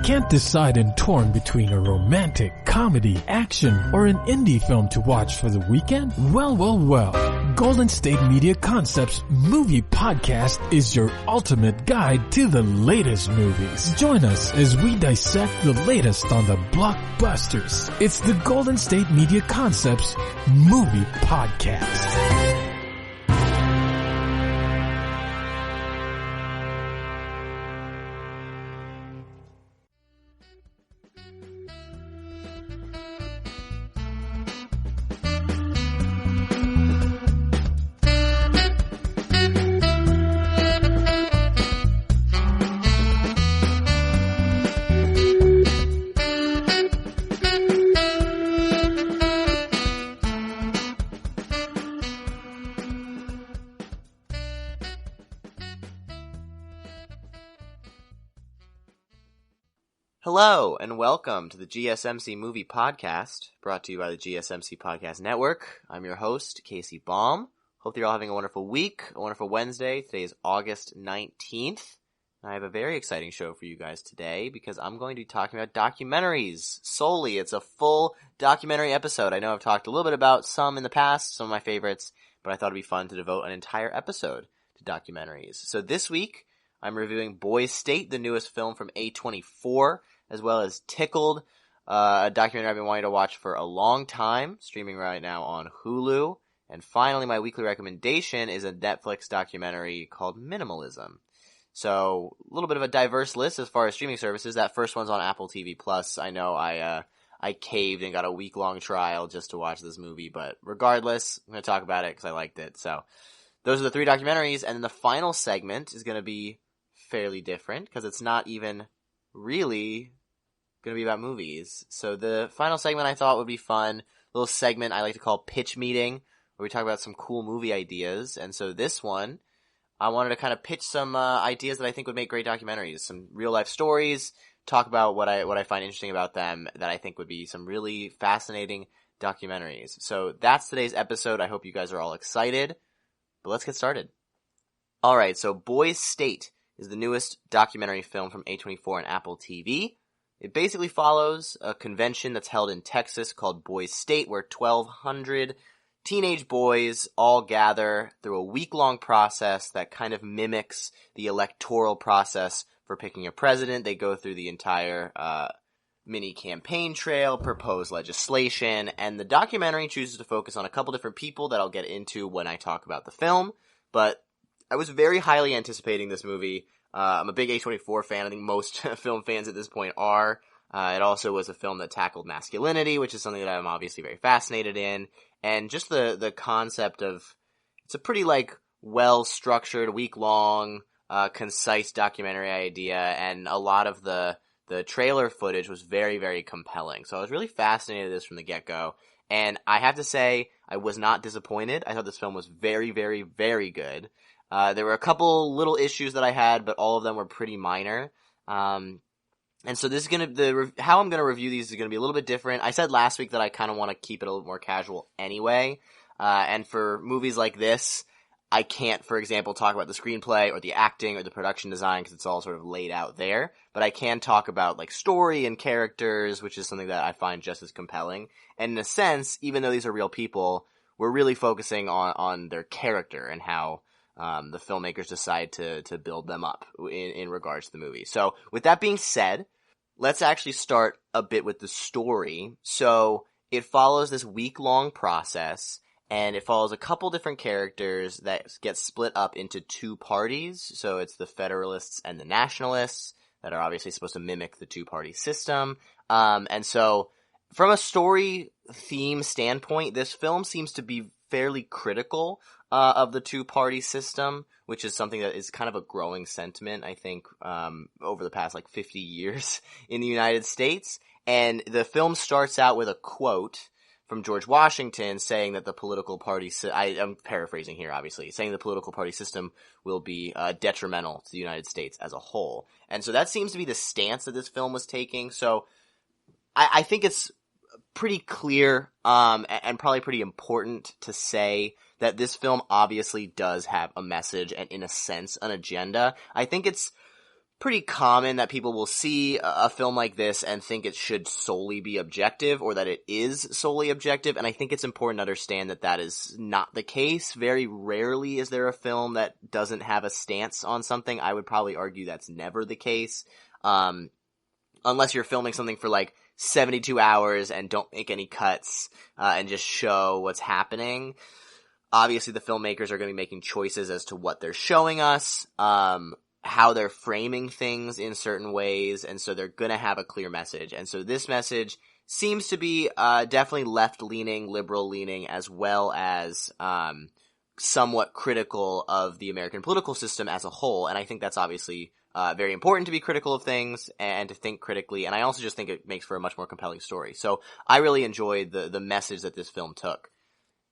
Can't decide and torn between a romantic, comedy, action, or an indie film to watch for the weekend? Well. Golden State Media Concepts Movie Podcast is your ultimate guide to the latest movies. Join us as we dissect the latest on the blockbusters. It's the Golden State Media Concepts Movie Podcast. Hello, and welcome to the GSMC Movie Podcast, brought to you by the GSMC Podcast Network. I'm your host, Casey Baum. Hope you're all having a wonderful week, a wonderful Wednesday. Today is August 19th. I have a very exciting show for you guys today because I'm going to be talking about documentaries solely. It's a full documentary episode. I know I've talked a little bit about some in the past, some of my favorites, but I thought it'd be fun to devote an entire episode to documentaries. So this week, I'm reviewing Boys State, the newest film from A24, as well as Tickled, a documentary I've been wanting to watch for a long time, streaming right now on Hulu. And finally, my weekly recommendation is a Netflix documentary called Minimalism. So, a little bit of a diverse list as far as streaming services. That first one's on Apple TV+. I know I caved and got a week-long trial just to watch this movie, but regardless, I'm going to talk about it because I liked it. So, those are the three documentaries, and then the final segment is going to be fairly different because it's not even really going to be about movies. So the final segment I thought would be fun, little segment I like to call Pitch Meeting, where we talk about some cool movie ideas. And so this one, I wanted to kind of pitch some ideas that I think would make great documentaries, some real life stories, talk about what I find interesting about them that I think would be some really fascinating documentaries. So that's today's episode. I hope you guys are all excited, but let's get started. Alright, so Boys State is the newest documentary film from A24 and Apple TV. It basically follows a convention that's held in Texas called Boys State, where 1,200 teenage boys all gather through a week-long process that kind of mimics the electoral process for picking a president. They go through the entire mini campaign trail, propose legislation, and the documentary chooses to focus on a couple different people that I'll get into when I talk about the film. But I was very highly anticipating this movie. I'm a big A24 fan. I think most film fans at this point are. It also was a film that tackled masculinity, which is something that I'm obviously very fascinated in. And just the concept of, it's a pretty well-structured, week-long, concise documentary idea, and a lot of the trailer footage was very, very compelling. So I was really fascinated with this from the get-go. And I have to say, I was not disappointed. I thought this film was very, very, very good. There were a couple little issues that I had, but all of them were pretty minor. And so this is how I'm gonna review these is gonna be a little bit different. I said last week that I kind of want to keep it a little more casual anyway. And for movies like this, I can't, for example, talk about the screenplay or the acting or the production design because it's all sort of laid out there. But I can talk about story and characters, which is something that I find just as compelling. And in a sense, even though these are real people, we're really focusing on their character and how the filmmakers decide to build them up in regards to the movie. So with that being said, let's actually start a bit with the story. So it follows this week-long process, and it follows a couple different characters that get split up into two parties. So it's the Federalists and the Nationalists that are obviously supposed to mimic the two-party system. And so from a story theme standpoint, this film seems to be fairly critical of the two-party system, which is something that is kind of a growing sentiment, I think, over the past 50 years in the United States. And the film starts out with a quote from George Washington saying that the political party, I'm paraphrasing here, obviously, saying the political party system will be detrimental to the United States as a whole. And so that seems to be the stance that this film was taking. So I think it's pretty clear and probably pretty important to say that this film obviously does have a message and, in a sense, an agenda. I think it's pretty common that people will see a film like this and think it should solely be objective, or that it is solely objective, and I think it's important to understand that that is not the case. Very rarely is there a film that doesn't have a stance on something. I would probably argue that's never the case, unless you're filming something for like 72 hours and don't make any cuts, and just show what's happening. Obviously, the filmmakers are going to be making choices as to what they're showing us, how they're framing things in certain ways, and so they're going to have a clear message. And so this message seems to be definitely left-leaning, liberal-leaning, as well as somewhat critical of the American political system as a whole. And I think that's obviously very important to be critical of things and to think critically. And I also just think it makes for a much more compelling story. So I really enjoyed the message that this film took.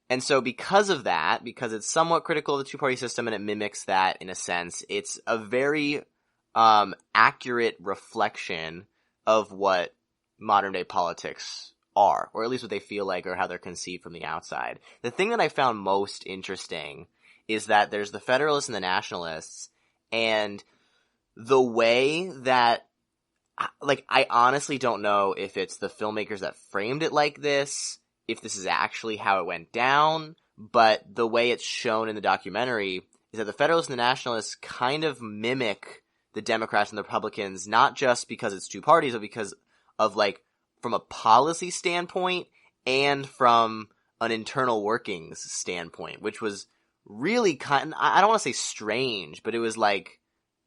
And so because of that, because it's somewhat critical of the two-party system and it mimics that in a sense, it's a very accurate reflection of what modern-day politics are, or at least what they feel like or how they're conceived from the outside. The thing that I found most interesting is that there's the Federalists and the Nationalists, and the way that, like, I honestly don't know if it's the filmmakers that framed it like this, if this is actually how it went down, but the way it's shown in the documentary is that the Federalists and the Nationalists kind of mimic the Democrats and the Republicans, not just because it's two parties, but because of, like, from a policy standpoint and from an internal workings standpoint, which was really I don't want to say strange, but it was, like,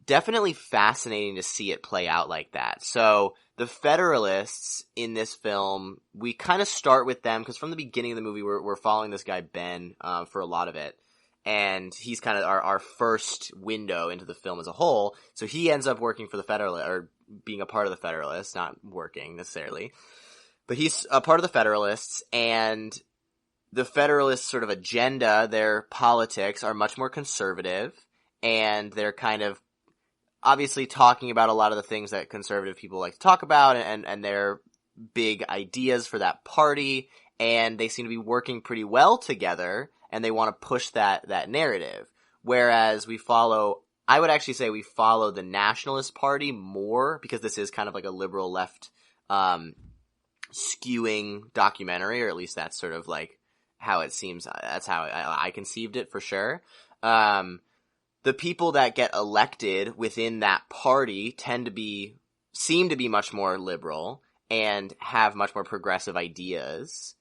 definitely fascinating to see it play out like that. So the Federalists in this film, we kind of start with them because from the beginning of the movie, we're following this guy Ben for a lot of it, and he's kind of our first window into the film as a whole. So he ends up working for the Federalists, or being a part of the Federalists, not working necessarily, but he's a part of the Federalists, and the Federalists' sort of agenda, their politics, are much more conservative, and they're kind of obviously talking about a lot of the things that conservative people like to talk about and their big ideas for that party, and they seem to be working pretty well together, and they want to push that narrative. Whereas I would actually say we follow the Nationalist Party more, because this is kind of like a liberal left skewing documentary, or at least that's sort of like how it seems. That's how I conceived it for sure. The people that get elected within that party seem to be much more liberal and have much more progressive ideas.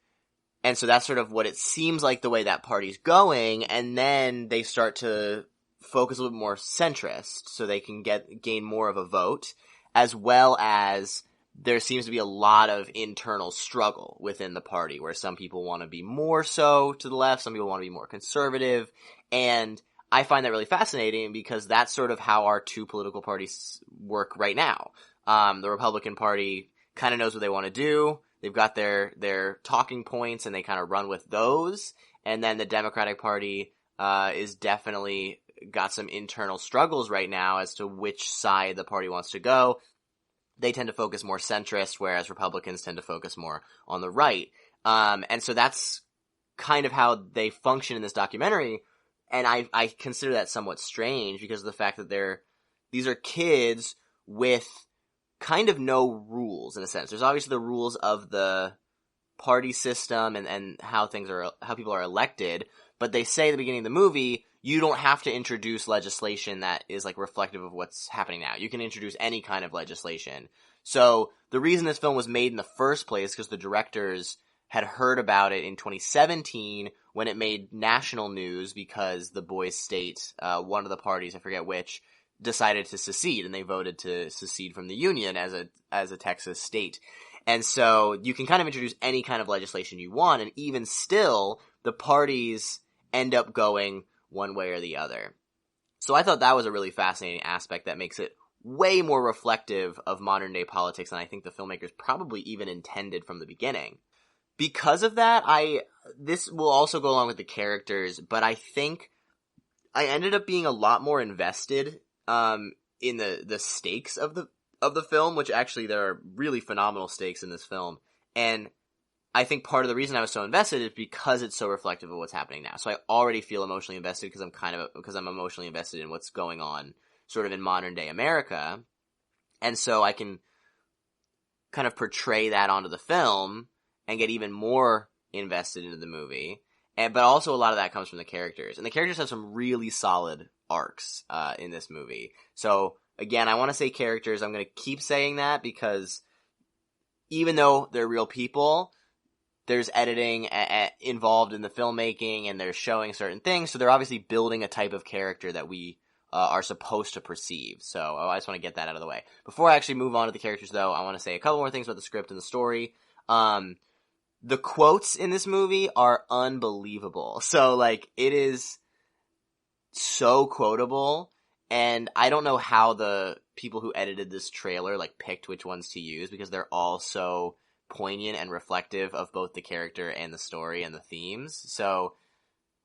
And so that's sort of what it seems like the way that party's going. And then they start to focus a little bit more centrist so they can gain more of a vote, as well as there seems to be a lot of internal struggle within the party where some people want to be more so to the left, some people want to be more conservative, and I find that really fascinating because that's sort of how our two political parties work right now. The Republican Party kind of knows what they want to do. They've got their talking points and they kind of run with those. And then the Democratic Party is definitely got some internal struggles right now as to which side the party wants to go. They tend to focus more centrist, whereas Republicans tend to focus more on the right. And so that's kind of how they function in this documentary. And I consider that somewhat strange because of the fact that these are kids with kind of no rules in a sense. There's obviously the rules of the party system and how people are elected, but they say at the beginning of the movie, you don't have to introduce legislation that is like reflective of what's happening now. You can introduce any kind of legislation. So the reason this film was made in the first place is because the directors had heard about it in 2017 when it made national news because the boys' state, one of the parties, I forget which, decided to secede, and they voted to secede from the Union as a Texas state. And so you can kind of introduce any kind of legislation you want, and even still, the parties end up going one way or the other. So I thought that was a really fascinating aspect that makes it way more reflective of modern-day politics than I think the filmmakers probably even intended from the beginning. Because of that, this will also go along with the characters, but I think I ended up being a lot more invested in the stakes of the film, which actually there are really phenomenal stakes in this film. And I think part of the reason I was so invested is because it's so reflective of what's happening now. So I already feel emotionally invested because I'm emotionally invested in what's going on sort of in modern day America. And so I can kind of portray that onto the film and get even more invested into the movie. But also a lot of that comes from the characters. And the characters have some really solid arcs in this movie. So, again, I want to say characters. I'm going to keep saying that because even though they're real people, there's editing involved in the filmmaking, and they're showing certain things. So they're obviously building a type of character that we are supposed to perceive. So I just want to get that out of the way. Before I actually move on to the characters, though, I want to say a couple more things about the script and the story. The quotes in this movie are unbelievable. So, like, it is so quotable, and I don't know how the people who edited this trailer, like, picked which ones to use, because they're all so poignant and reflective of both the character and the story and the themes. So,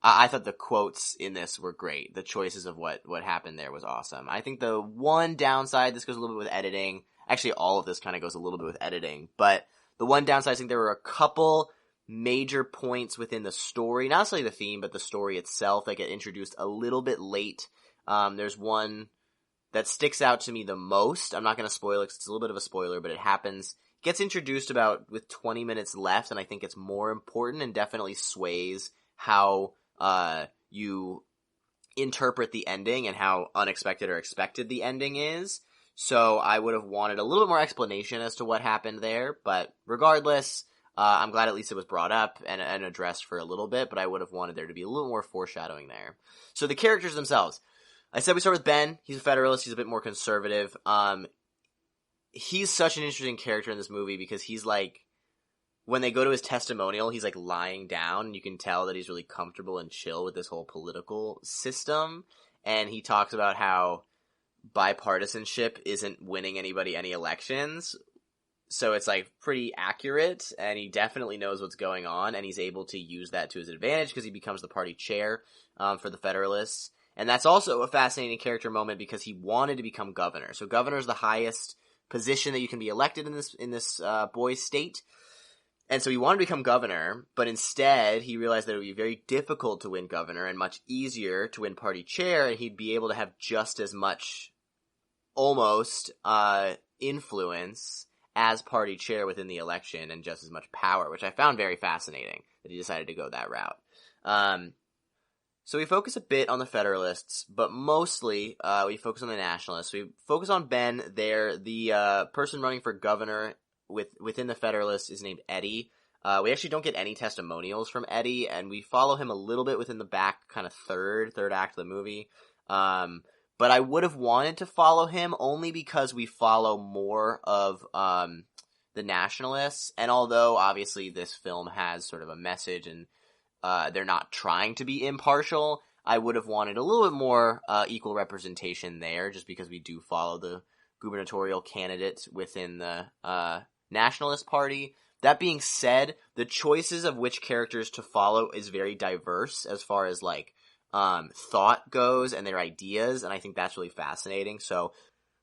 I thought the quotes in this were great. The choices of what happened there was awesome. I think the one downside, this goes a little bit with editing. Actually, all of this kind of goes a little bit with editing, but the one downside, I think there were a couple major points within the story, not necessarily the theme, but the story itself that get introduced a little bit late. There's one that sticks out to me the most. I'm not going to spoil it because it's a little bit of a spoiler, but it gets introduced about with 20 minutes left, and I think it's more important and definitely sways how you interpret the ending and how unexpected or expected the ending is. So I would have wanted a little bit more explanation as to what happened there, but regardless, I'm glad at least it was brought up and addressed for a little bit, but I would have wanted there to be a little more foreshadowing there. So the characters themselves. I said we start with Ben. He's a Federalist. He's a bit more conservative. He's such an interesting character in this movie because he's like, when they go to his testimonial, he's like lying down, and you can tell that he's really comfortable and chill with this whole political system, and he talks about how bipartisanship isn't winning anybody any elections. So it's like pretty accurate, and he definitely knows what's going on, and he's able to use that to his advantage because he becomes the party chair for the Federalists. And that's also a fascinating character moment because he wanted to become governor. So governor is the highest position that you can be elected in this boy's state. And so he wanted to become governor, but instead he realized that it would be very difficult to win governor and much easier to win party chair, and he'd be able to have just as much almost influence as party chair within the election and just as much power, which I found very fascinating that he decided to go that route. So we focus a bit on the Federalists, but mostly we focus on the Nationalists. We focus on Ben there. The person running for governor within the Federalists is named Eddie. We actually don't get any testimonials from Eddie, and we follow him a little bit within the back kind of third act of the movie. But I would have wanted to follow him only because we follow more of the Nationalists, and although obviously this film has sort of a message and they're not trying to be impartial, I would have wanted a little bit more equal representation there, just because we do follow the gubernatorial candidate within the Nationalist Party. That being said, the choices of which characters to follow is very diverse as far as like thought goes and their ideas, and I think that's really fascinating. So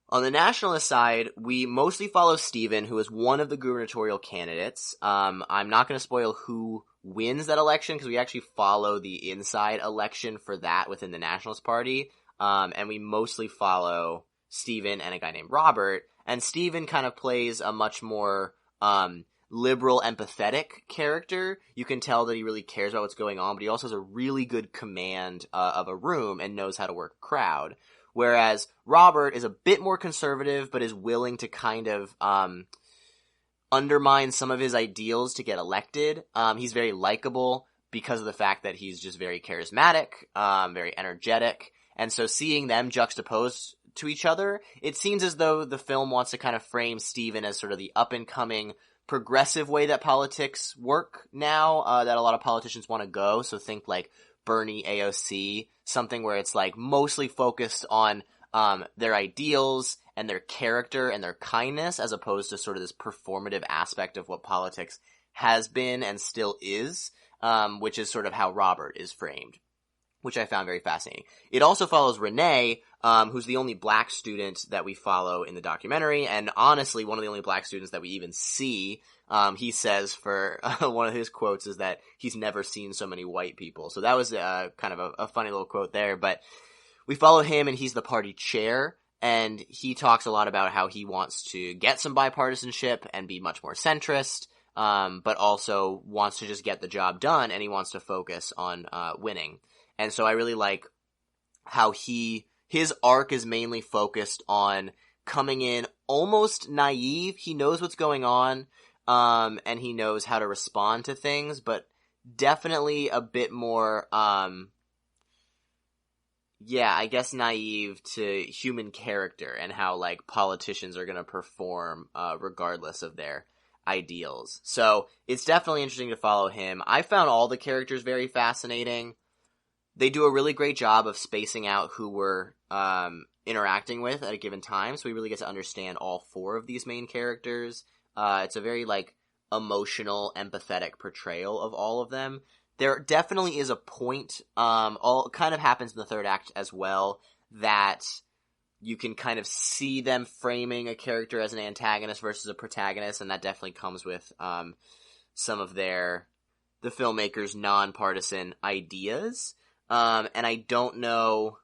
on the Nationalist side, we mostly follow Stephen, who is one of the gubernatorial candidates. I'm not going to spoil who wins that election because we actually follow the inside election for that within the Nationalist Party, and we mostly follow Stephen and a guy named Robert, and Stephen kind of plays a much more liberal, empathetic character. You can tell that he really cares about what's going on, but he also has a really good command of a room and knows how to work a crowd. Whereas Robert is a bit more conservative, but is willing to kind of undermine some of his ideals to get elected. He's very likable because of the fact that he's just very charismatic, very energetic. And so seeing them juxtaposed to each other, it seems as though the film wants to kind of frame Stephen as sort of the up-and-coming progressive way that politics work now, that a lot of politicians want to go. So think like Bernie AOC, something where it's like mostly focused on their ideals and their character and their kindness, as opposed to sort of this performative aspect of what politics has been and still is, which is sort of how Robert is framed, which I found very fascinating. It also follows Renee, who's the only black student that we follow in the documentary, and honestly, one of the only black students that we even see. He says for one of his quotes is that he's never seen so many white people. So that was kind of a funny little quote there. But we follow him, and he's the party chair, and he talks a lot about how he wants to get some bipartisanship and be much more centrist, but also wants to just get the job done, and he wants to focus on winning. And so I really like how his arc is mainly focused on coming in almost naive. He knows what's going on, and he knows how to respond to things, but definitely a bit more, I guess naive to human character and how, like, politicians are going to perform regardless of their ideals. So it's definitely interesting to follow him. I found all the characters very fascinating. They do a really great job of spacing out who we're interacting with at a given time, so we really get to understand all four of these main characters. It's a very, like, emotional, empathetic portrayal of all of them. There definitely is a point, all kind of happens in the third act as well, that you can kind of see them framing a character as an antagonist versus a protagonist, and that definitely comes with some of the filmmakers' nonpartisan ideas. And I don't know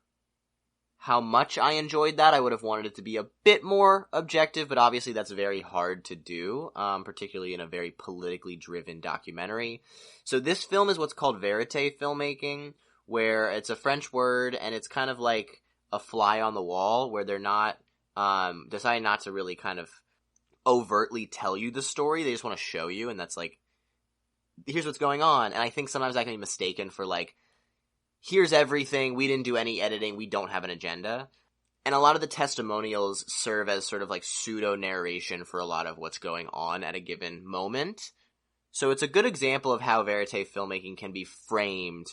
how much I enjoyed that. I would have wanted it to be a bit more objective, but obviously that's very hard to do, particularly in a very politically driven documentary. So this film is what's called verite filmmaking, where it's a French word, and it's kind of like a fly on the wall, where they're not, deciding not to really kind of overtly tell you the story. They just want to show you, and that's like, here's what's going on. And I think sometimes that can be mistaken for, like, here's everything, we didn't do any editing, we don't have an agenda. And a lot of the testimonials serve as sort of like pseudo-narration for a lot of what's going on at a given moment. So it's a good example of how verite filmmaking can be framed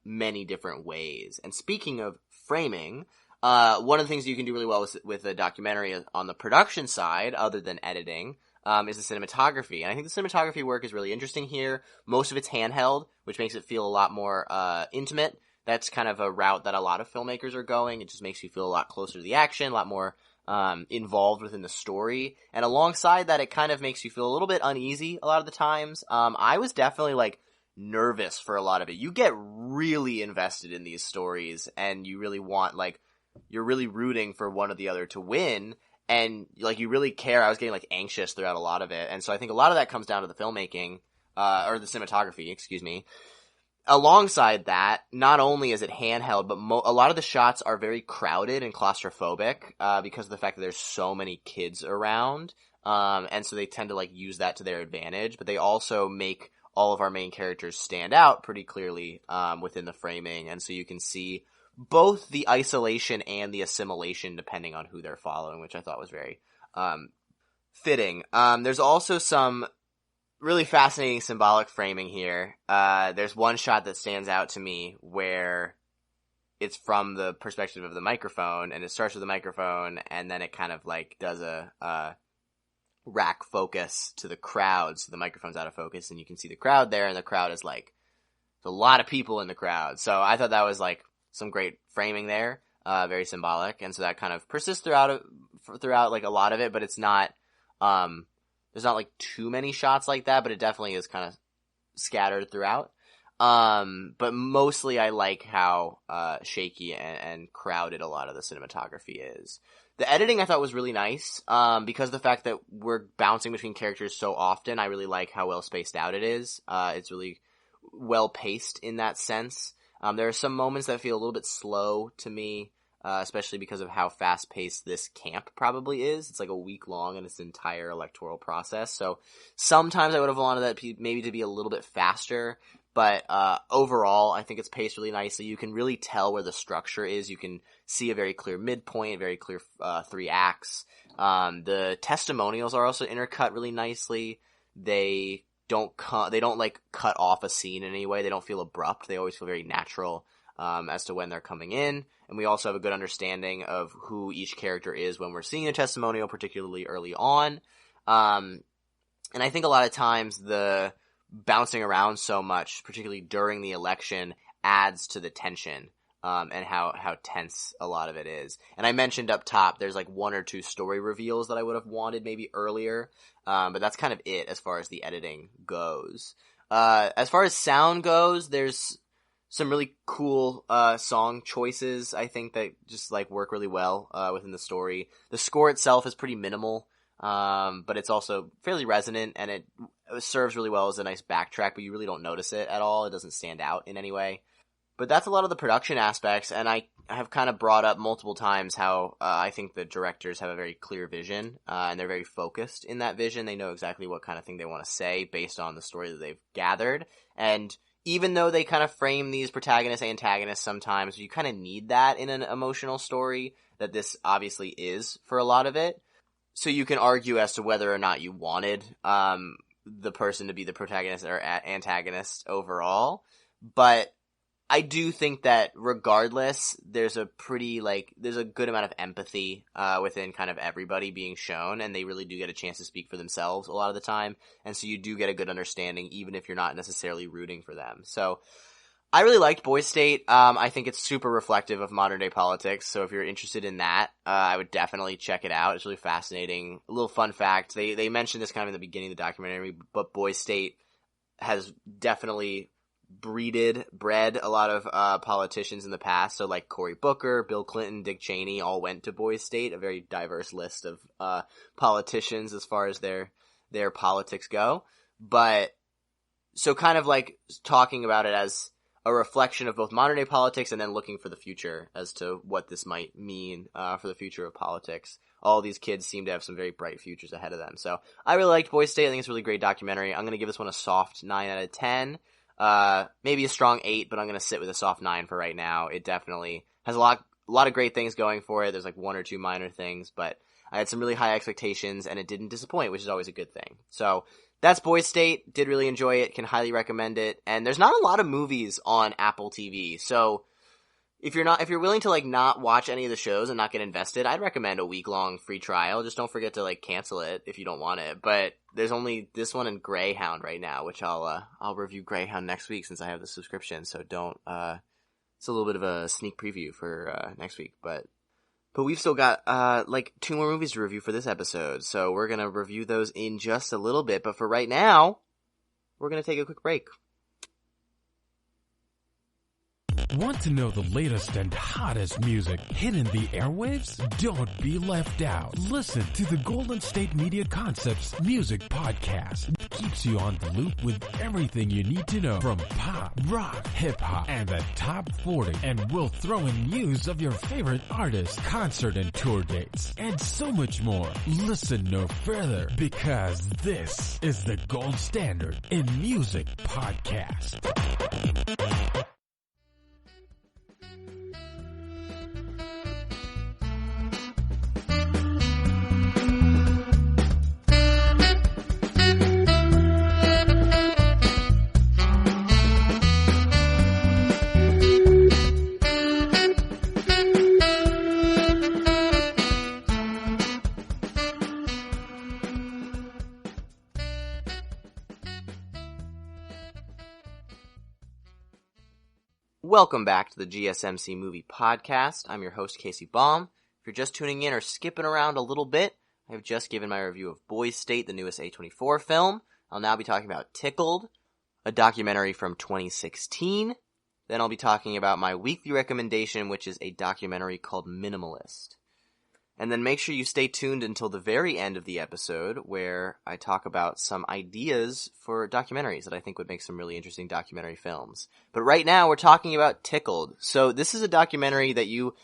many different ways. And speaking of framing, one of the things you can do really well with a documentary on the production side, other than editing, is the cinematography. And I think the cinematography work is really interesting here. Most of it's handheld, which makes it feel a lot more intimate. That's kind of a route that a lot of filmmakers are going. It just makes you feel a lot closer to the action, a lot more involved within the story. And alongside that, it kind of makes you feel a little bit uneasy a lot of the times. I was definitely, like, nervous for a lot of it. You get really invested in these stories, and you really want, like, you're really rooting for one or the other to win. And, like, you really care. I was getting, like, anxious throughout a lot of it. And so I think a lot of that comes down to the filmmaking, or the cinematography, excuse me. Alongside that, not only is it handheld, but a lot of the shots are very crowded and claustrophobic, because of the fact that there's so many kids around. And so they tend to, like, use that to their advantage. But they also make all of our main characters stand out pretty clearly, within the framing. And so you can see both the isolation and the assimilation depending on who they're following, which I thought was very fitting. There's also some really fascinating symbolic framing here. There's one shot that stands out to me where it's from the perspective of the microphone, and it starts with the microphone, and then it kind of, like, does a rack focus to the crowd, so the microphone's out of focus, and you can see the crowd there, and the crowd is, like, there's a lot of people in the crowd. So I thought that was, like, some great framing there, very symbolic, and so that kind of persists throughout like a lot of it, but it's not, there's not like too many shots like that, but it definitely is kind of scattered throughout. But mostly I like how shaky and crowded a lot of the cinematography is. The editing I thought was really nice, because of the fact that we're bouncing between characters so often. I really like how well spaced out it is. It's really well paced in that sense. There are some moments that feel a little bit slow to me, especially because of how fast-paced this camp probably is. It's like a week long in its entire electoral process. So sometimes I would have wanted that maybe to be a little bit faster. But overall, I think it's paced really nicely. You can really tell where the structure is. You can see a very clear midpoint, very clear 3 acts. The testimonials are also intercut really nicely. They don't like cut off a scene in any way. They don't feel abrupt. They always feel very natural as to when they're coming in. And we also have a good understanding of who each character is when we're seeing a testimonial, particularly early on. And I think a lot of times the bouncing around so much, particularly during the election, adds to the tension, and how tense a lot of it is. And I mentioned up top, there's like 1 or 2 story reveals that I would have wanted maybe earlier, but that's kind of it as far as the editing goes. As far as sound goes, there's some really cool song choices, I think, that just like work really well within the story. The score itself is pretty minimal, but it's also fairly resonant, and it serves really well as a nice backtrack, but you really don't notice it at all. It doesn't stand out in any way. But that's a lot of the production aspects, and I have kind of brought up multiple times how I think the directors have a very clear vision, and they're very focused in that vision. They know exactly what kind of thing they want to say based on the story that they've gathered. And even though they kind of frame these protagonists, antagonists sometimes, you kind of need that in an emotional story, that this obviously is for a lot of it. So you can argue as to whether or not you wanted the person to be the protagonist or antagonist overall. But I do think that regardless, there's a good amount of empathy within kind of everybody being shown, and they really do get a chance to speak for themselves a lot of the time, and so you do get a good understanding even if you're not necessarily rooting for them. So I really liked Boys State. I think it's super reflective of modern day politics, so if you're interested in that, I would definitely check it out. It's really fascinating. A little fun fact, they mentioned this kind of in the beginning of the documentary, but Boys State has definitely bred a lot of politicians in the past. So like Cory Booker, Bill Clinton, Dick Cheney all went to Boys State, a very diverse list of politicians as far as their politics go. But so kind of like talking about it as a reflection of both modern day politics and then looking for the future as to what this might mean for the future of politics. All these kids seem to have some very bright futures ahead of them. So I really liked Boys State. I think it's a really great documentary. I'm going to give this one a soft 9 out of 10. Maybe a strong 8, but I'm going to sit with a soft 9 for right now. It definitely has a lot of great things going for it. There's like 1 or 2 minor things, but I had some really high expectations and it didn't disappoint, which is always a good thing. So that's Boys State. Did really enjoy it. Can highly recommend it. And there's not a lot of movies on Apple TV. So if you're willing to like not watch any of the shows and not get invested, I'd recommend a week-long free trial. Just don't forget to like cancel it if you don't want it. But there's only this one and Greyhound right now, which I'll review Greyhound next week since I have the subscription. So don't it's a little bit of a sneak preview for next week. But we've still got like 2 more movies to review for this episode. So we're gonna review those in just a little bit. But for right now, we're gonna take a quick break. Want to know the latest and hottest music hitting the airwaves? Don't be left out. Listen to the Golden State Media Concepts Music Podcast. It keeps you on the loop with everything you need to know from pop, rock, hip-hop, and the top 40. And we'll throw in news of your favorite artists, concert and tour dates, and so much more. Listen no further, because this is the gold standard in music podcast. Welcome back to the GSMC Movie Podcast. I'm your host, Casey Baum. If you're just tuning in or skipping around a little bit, I have just given my review of Boys State, the newest A24 film. I'll now be talking about Tickled, a documentary from 2016. Then I'll be talking about my weekly recommendation, which is a documentary called Minimalist. And then make sure you stay tuned until the very end of the episode, where I talk about some ideas for documentaries that I think would make some really interesting documentary films. But right now, we're talking about Tickled. So this is a documentary that you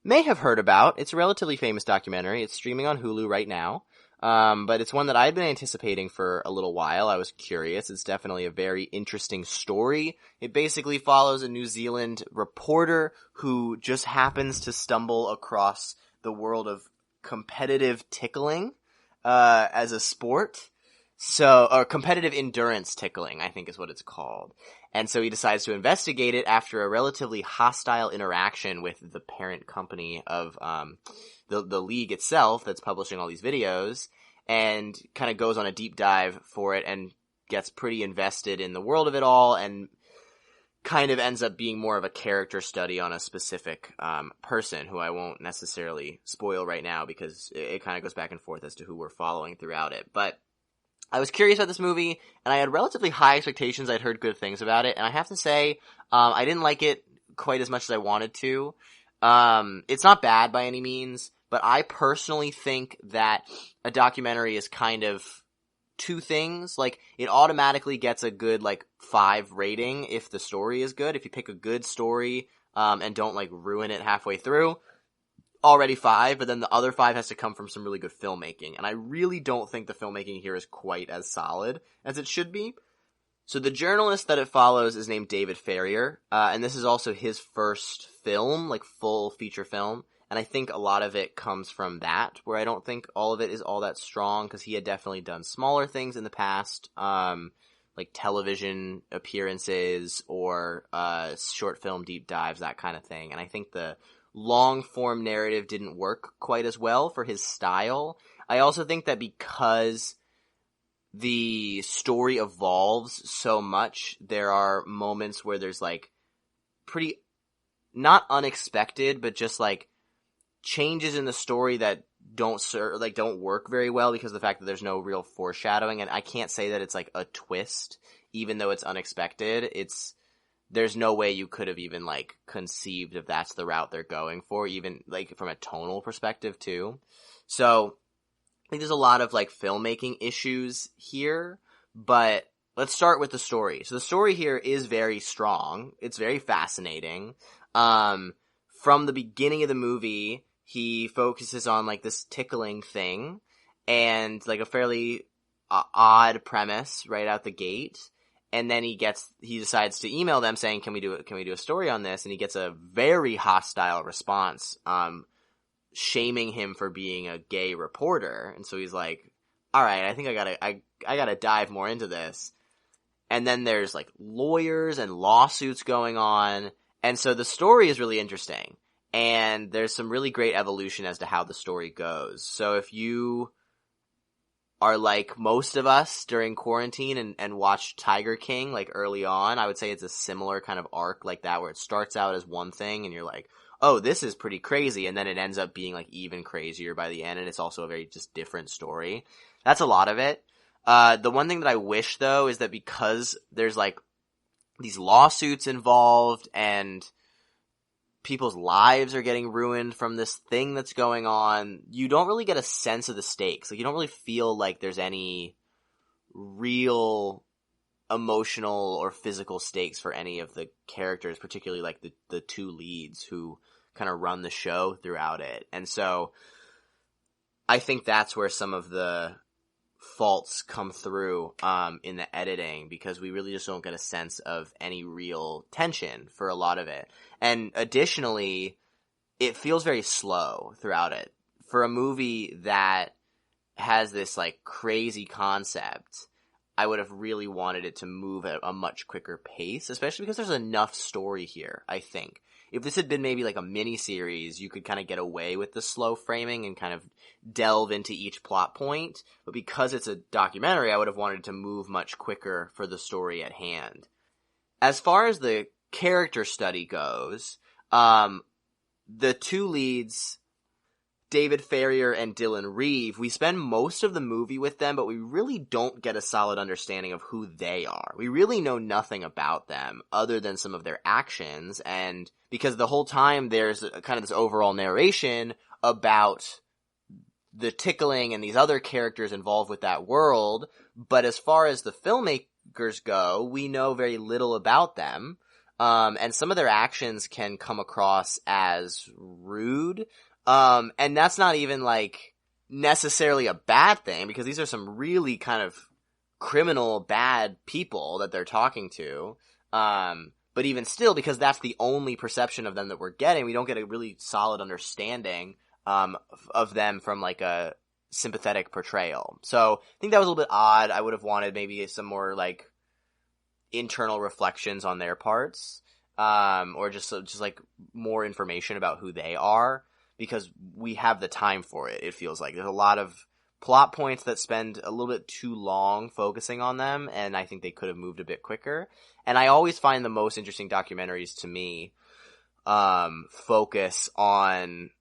may have heard about. It's a relatively famous documentary. It's streaming on Hulu right now. But it's one that I'd been anticipating for a little while. I was curious. It's definitely a very interesting story. It basically follows a New Zealand reporter who just happens to stumble across the world of competitive tickling as a sport. Or competitive endurance tickling, I think is what it's called. And so he decides to investigate it after a relatively hostile interaction with the parent company of the league itself that's publishing all these videos, and kind of goes on a deep dive for it and gets pretty invested in the world of it all, and kind of ends up being more of a character study on a specific person who I won't necessarily spoil right now because it kind of goes back and forth as to who we're following throughout it. But I was curious about this movie, and I had relatively high expectations. I'd heard good things about it, and I have to say, I didn't like it quite as much as I wanted to. It's not bad by any means, but I personally think that a documentary is kind of two things. Like, it automatically gets a good, 5 rating if the story is good. If you pick a good story, and don't, ruin it halfway through, already 5, but then the other 5 has to come from some really good filmmaking. And I really don't think the filmmaking here is quite as solid as it should be. So the journalist that it follows is named David Farrier, and this is also his first film, full feature film. And I think a lot of it comes from that, where I don't think all of it is all that strong, because he had definitely done smaller things in the past, like television appearances or short film deep dives, that kind of thing. And I think the long-form narrative didn't work quite as well for his style. I also think that because the story evolves so much, there are moments where there's pretty, not unexpected, but just changes in the story that don't work very well because of the fact that there's no real foreshadowing. And I can't say that it's a twist, even though it's unexpected. There's no way you could have even conceived if that's the route they're going for, even from a tonal perspective too. So I think there's a lot of filmmaking issues here, but let's start with the story. So the story here is very strong. It's very fascinating. From the beginning of the movie, he focuses on this tickling thing and a fairly odd premise right out the gate. And then he decides to email them saying, can we do a story on this? And he gets a very hostile response, shaming him for being a gay reporter. And so he's like, all right, I think I gotta dive more into this. And then there's lawyers and lawsuits going on. And so the story is really interesting. And there's some really great evolution as to how the story goes. So if you are like most of us during quarantine and watched Tiger King early on, I would say it's a similar kind of arc like that, where it starts out as one thing and you're like, oh, this is pretty crazy, and then it ends up being even crazier by the end, and it's also a very just different story. That's a lot of it. The one thing that I wish though is that because there's these lawsuits involved and people's lives are getting ruined from this thing that's going on, you don't really get a sense of the stakes. You don't really feel like there's any real emotional or physical stakes for any of the characters, particularly the two leads who kind of run the show throughout it. And so I think that's where some of the faults come through in the editing, because we really just don't get a sense of any real tension for a lot of it. And additionally, it feels very slow throughout it. For a movie that has this crazy concept, I would have really wanted it to move at a much quicker pace, especially because there's enough story here, I think. If this had been maybe a mini series, you could kind of get away with the slow framing and kind of delve into each plot point. But because it's a documentary, I would have wanted to move much quicker for the story at hand. As far as the character study goes, the two leads, David Farrier and Dylan Reeve, we spend most of the movie with them, but we really don't get a solid understanding of who they are. We really know nothing about them other than some of their actions, and because the whole time there's kind of this overall narration about the tickling and these other characters involved with that world, but as far as the filmmakers go, we know very little about them, and some of their actions can come across as rude. And that's not even necessarily a bad thing, because these are some really kind of criminal bad people that they're talking to. But even still, because that's the only perception of them that we're getting, we don't get a really solid understanding, of them from a sympathetic portrayal. So I think that was a little bit odd. I would have wanted maybe some more internal reflections on their parts, or just more information about who they are. Because we have the time for it, it feels like. There's a lot of plot points that spend a little bit too long focusing on them, and I think they could have moved a bit quicker. And I always find the most interesting documentaries, to me, focus on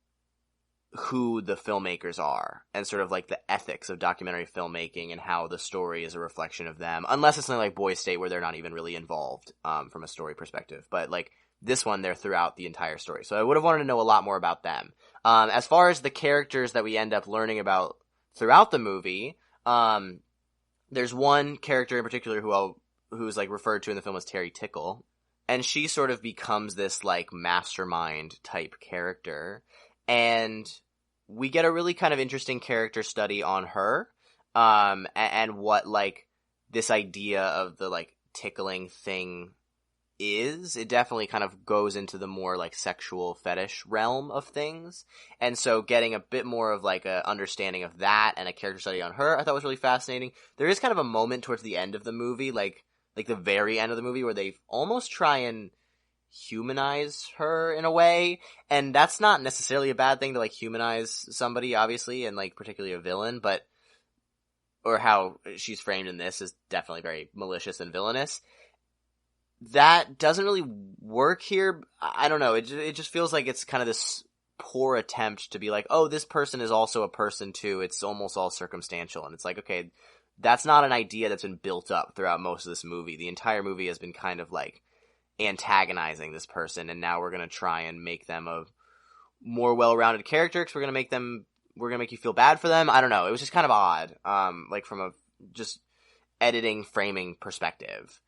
who the filmmakers are and sort of like the ethics of documentary filmmaking and how the story is a reflection of them. Unless it's something like Boys State where they're not even really involved from a story perspective. But like this one, they're throughout the entire story. So I would have wanted to know a lot more about them. As far as the characters that we end up learning about throughout the movie, there's one character in particular who's like referred to in the film as Terry Tickle. And she sort of becomes this like mastermind type character. And we get a really kind of interesting character study on her, and what like this idea of the like tickling thing is. It definitely kind of goes into the more like sexual fetish realm of things. And so getting a bit more of like a understanding of that and a character study on her, I thought was really fascinating. There is kind of a moment towards the end of the movie, like the very end of the movie, where they almost try and humanize her in a way, and that's not necessarily a bad thing to like humanize somebody, obviously, and like particularly a villain, but or how she's framed in this is definitely very malicious and villainous. That doesn't really work here. I don't know, it just feels like it's kind of this poor attempt to be like, oh, this person is also a person too. It's almost all circumstantial, and it's like, okay, that's not an idea that's been built up throughout most of this movie. The entire movie has been kind of like antagonizing this person, and now we're going to try and make them a more well-rounded character because we're going to make you feel bad for them. I don't know. It was just kind of odd, like from a just editing framing perspective.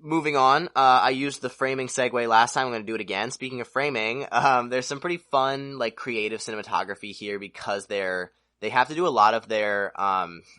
Moving on, I used the framing segue last time. I'm going to do it again. Speaking of framing, there's some pretty fun, like creative cinematography here because they have to do a lot of their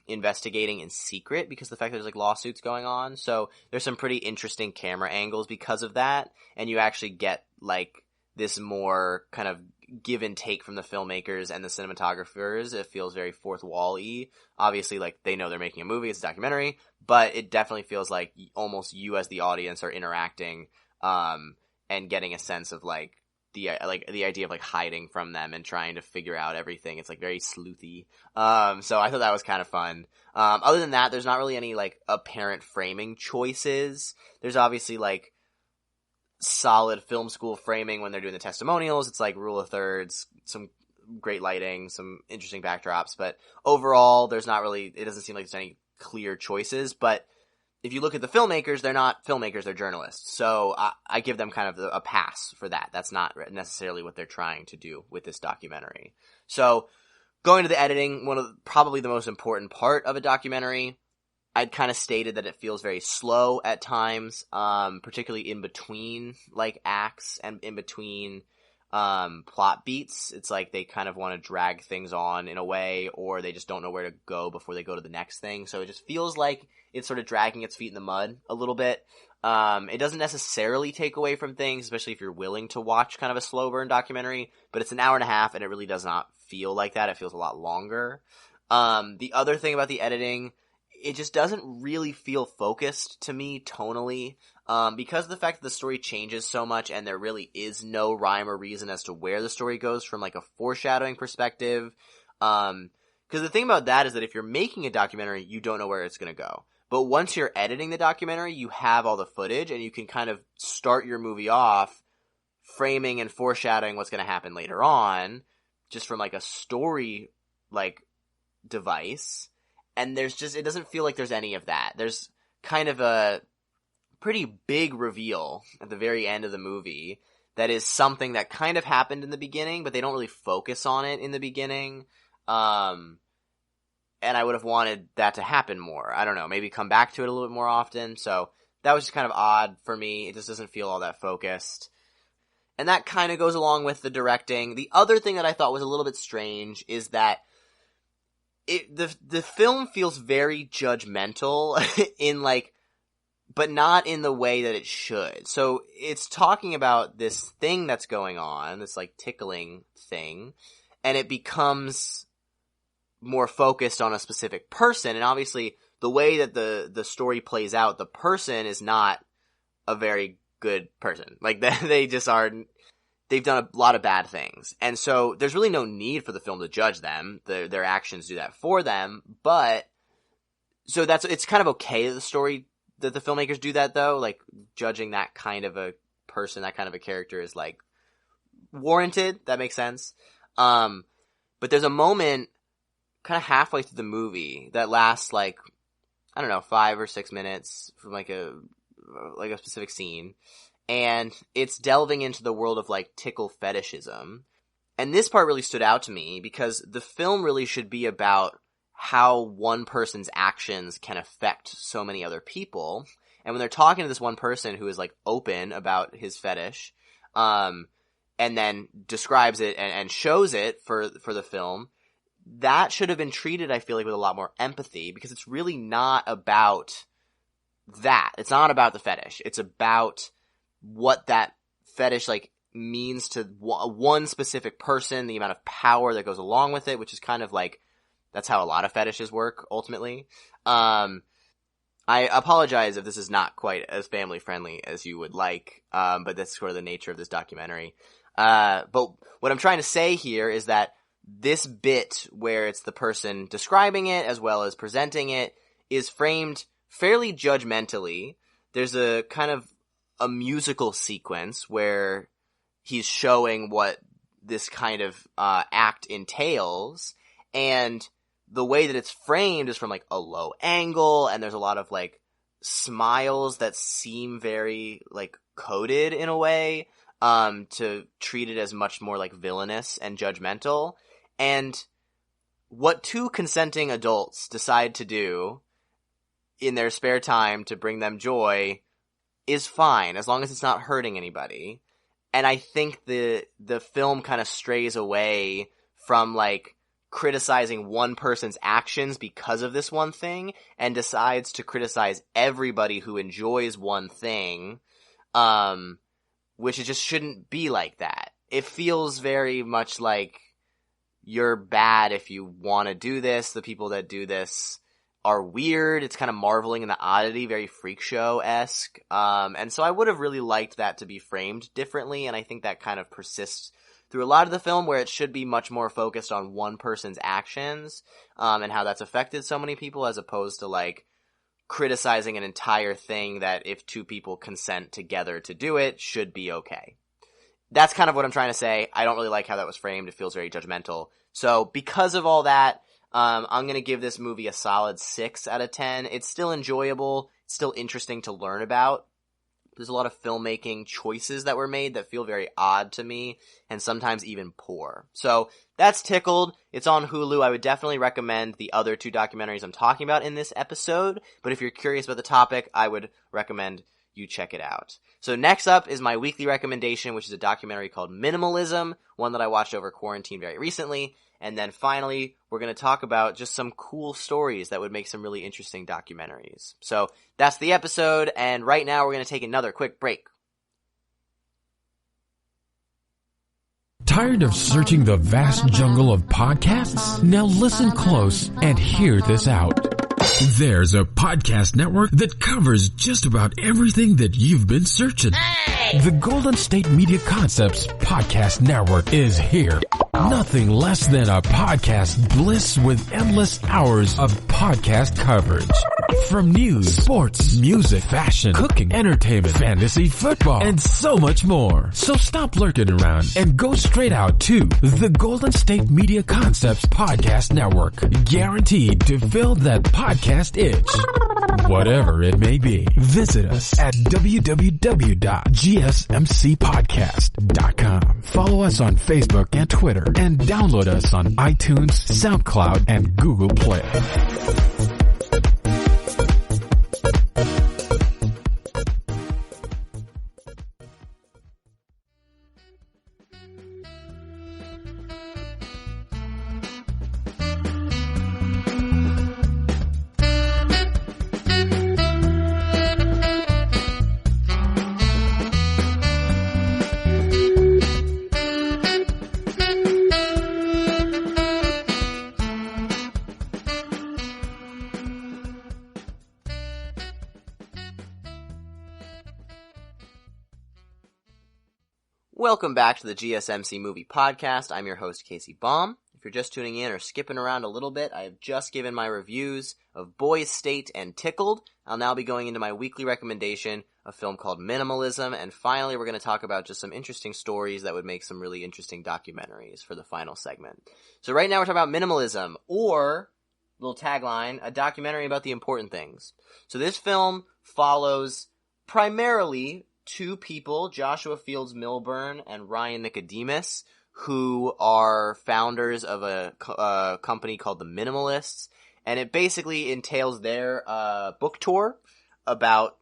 investigating in secret because of the fact that there's like lawsuits going on. So there's some pretty interesting camera angles because of that. And you actually get like this more kind of give and take from the filmmakers and the cinematographers. It feels very fourth wall-y. Obviously, like they know they're making a movie, it's a documentary, but it definitely feels like almost you as the audience are interacting and getting a sense of like the idea of like hiding from them and trying to figure out everything. It's like very sleuthy. So I thought that was kind of fun. Other than that, there's not really any like apparent framing choices. There's obviously like solid film school framing when they're doing the testimonials. It's like rule of thirds, some great lighting, some interesting backdrops, but overall it doesn't seem like there's any clear choices. But if you look at the filmmakers, they're not filmmakers, they're journalists. So I give them kind of a pass for that. That's not necessarily what they're trying to do with this documentary. So going to the editing, probably the most important part of a documentary, I'd kind of stated that it feels very slow at times, particularly in between like acts and in between plot beats. It's like they kind of want to drag things on in a way, or they just don't know where to go before they go to the next thing. So it just feels like it's sort of dragging its feet in the mud a little bit. It doesn't necessarily take away from things, especially if you're willing to watch kind of a slow burn documentary, but it's an hour and a half and it really does not feel like that. It feels a lot longer. The other thing about the editing, it just doesn't really feel focused to me tonally. Because of the fact that the story changes so much and there really is no rhyme or reason as to where the story goes from like a foreshadowing perspective. Because the thing about that is that if you're making a documentary, you don't know where it's going to go. But once you're editing the documentary, you have all the footage and you can kind of start your movie off framing and foreshadowing what's going to happen later on, just from like a story like device. And it doesn't feel like there's any of that. There's kind of a pretty big reveal at the very end of the movie that is something that kind of happened in the beginning, but they don't really focus on it in the beginning. And I would have wanted that to happen more. I don't know, maybe come back to it a little bit more often. So that was just kind of odd for me. It just doesn't feel all that focused. And that kind of goes along with the directing. The other thing that I thought was a little bit strange is that the film feels very judgmental in like, but not in the way that it should. So it's talking about this thing that's going on, this like tickling thing, and it becomes more focused on a specific person. And obviously the way that the story plays out, the person is not a very good person. Like they just are, they've done a lot of bad things. And so there's really no need for the film to judge them. Their actions do that for them. But so it's kind of okay that the filmmakers do that though. Like judging that kind of a person, that kind of a character is like warranted. That makes sense. But there's a moment kind of halfway through the movie that lasts like, I don't know, 5 or 6 minutes from like a specific scene. And it's delving into the world of like tickle fetishism. And this part really stood out to me because the film really should be about how one person's actions can affect so many other people. And when they're talking to this one person who is like open about his fetish, and then describes it and shows it for the film, that should have been treated, I feel like, with a lot more empathy, because it's really not about that. It's not about the fetish. It's about what that fetish like means to one specific person, the amount of power that goes along with it, which is kind of like, that's how a lot of fetishes work, ultimately. I apologize if this is not quite as family friendly as you would like, but that's sort of the nature of this documentary. But what I'm trying to say here is that this bit where it's the person describing it as well as presenting it is framed fairly judgmentally. There's a kind of a musical sequence where he's showing what this kind of act entails, and the way that it's framed is from like a low angle, and there's a lot of like smiles that seem very like coded in a way to treat it as much more like villainous and judgmental. And what two consenting adults decide to do in their spare time to bring them joy is fine, as long as it's not hurting anybody. And I think the film kind of strays away from like criticizing one person's actions because of this one thing, and decides to criticize everybody who enjoys one thing, which it just shouldn't be like that. It feels very much like you're bad if you want to do this. The people that do this are weird. It's kind of marveling in the oddity, very freak show-esque. And so I would have really liked that to be framed differently, and I think that kind of persists through a lot of the film, where it should be much more focused on one person's actions, and how that's affected so many people, as opposed to like criticizing an entire thing that if two people consent together to do it should be okay. That's kind of what I'm trying to say. I don't really like how that was framed. It feels very judgmental. So because of all that, I'm going to give this movie a solid 6 out of 10. It's still enjoyable. It's still interesting to learn about. There's a lot of filmmaking choices that were made that feel very odd to me, and sometimes even poor. So that's Tickled. It's on Hulu. I would definitely recommend the other 2 documentaries I'm talking about in this episode, but if you're curious about the topic, I would recommend you check it out. So next up is my weekly recommendation, which is a documentary called Minimalism, one that I watched over quarantine very recently. And then finally, we're going to talk about just some cool stories that would make some really interesting documentaries. So that's the episode, and right now we're going to take another quick break. Tired of searching the vast jungle of podcasts? Now listen close and hear this out. There's a podcast network that covers just about everything that you've been searching. Hey! The Golden State Media Concepts Podcast Network is here. Nothing less than a podcast bliss with endless hours of podcast coverage. From news, sports, music, fashion, cooking, entertainment, fantasy, football, and so much more. So stop lurking around and go straight out to the Golden State Media Concepts Podcast Network. Guaranteed to fill that podcast itch. Whatever it may be. Visit us at www.gsmcpodcast.com. Follow us on Facebook and Twitter, and download us on iTunes, SoundCloud, and Google Play. Welcome back to the GSMC Movie Podcast. I'm your host, Casey Baum. If If you're just tuning in or skipping around a little bit, I have just given my reviews of Boys State and Tickled. I'll now be going into my weekly recommendation, a film called Minimalism, and finally we're going to talk about just some interesting stories that would make some really interesting documentaries for the final segment. So right now we're talking about Minimalism, or, little tagline, a documentary about the important things. So this film follows primarily two people, Joshua Fields Milburn and Ryan Nicodemus, who are founders of a company called the Minimalists, and it basically entails their book tour about,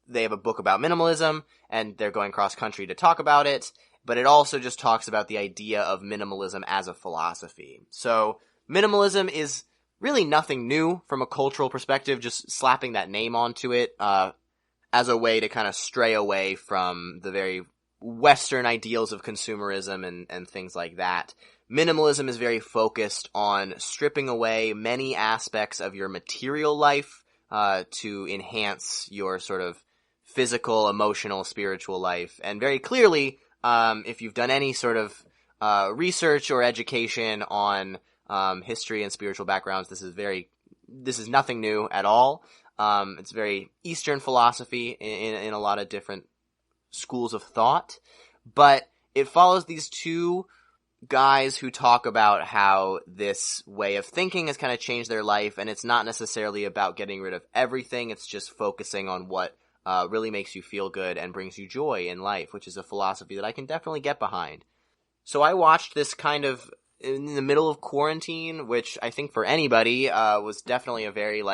they have a book about minimalism, and they're going cross-country to talk about it, but it also just talks about the idea of minimalism as a philosophy. So, minimalism is really nothing new from a cultural perspective, just slapping that name onto it as a way to kind of stray away from the very Western ideals of consumerism and things like that. Minimalism is very focused on stripping away many aspects of your material life to enhance your sort of physical, emotional, spiritual life. And very clearly, if you've done any sort of research or education on history and spiritual backgrounds, this is nothing new at all. It's very Eastern philosophy in a lot of different schools of thought, but it follows these two guys who talk about how this way of thinking has kind of changed their life, and it's not necessarily about getting rid of everything, it's just focusing on what really makes you feel good and brings you joy in life, which is a philosophy that I can definitely get behind. So I watched this kind of in the middle of quarantine, which I think for anybody was definitely a very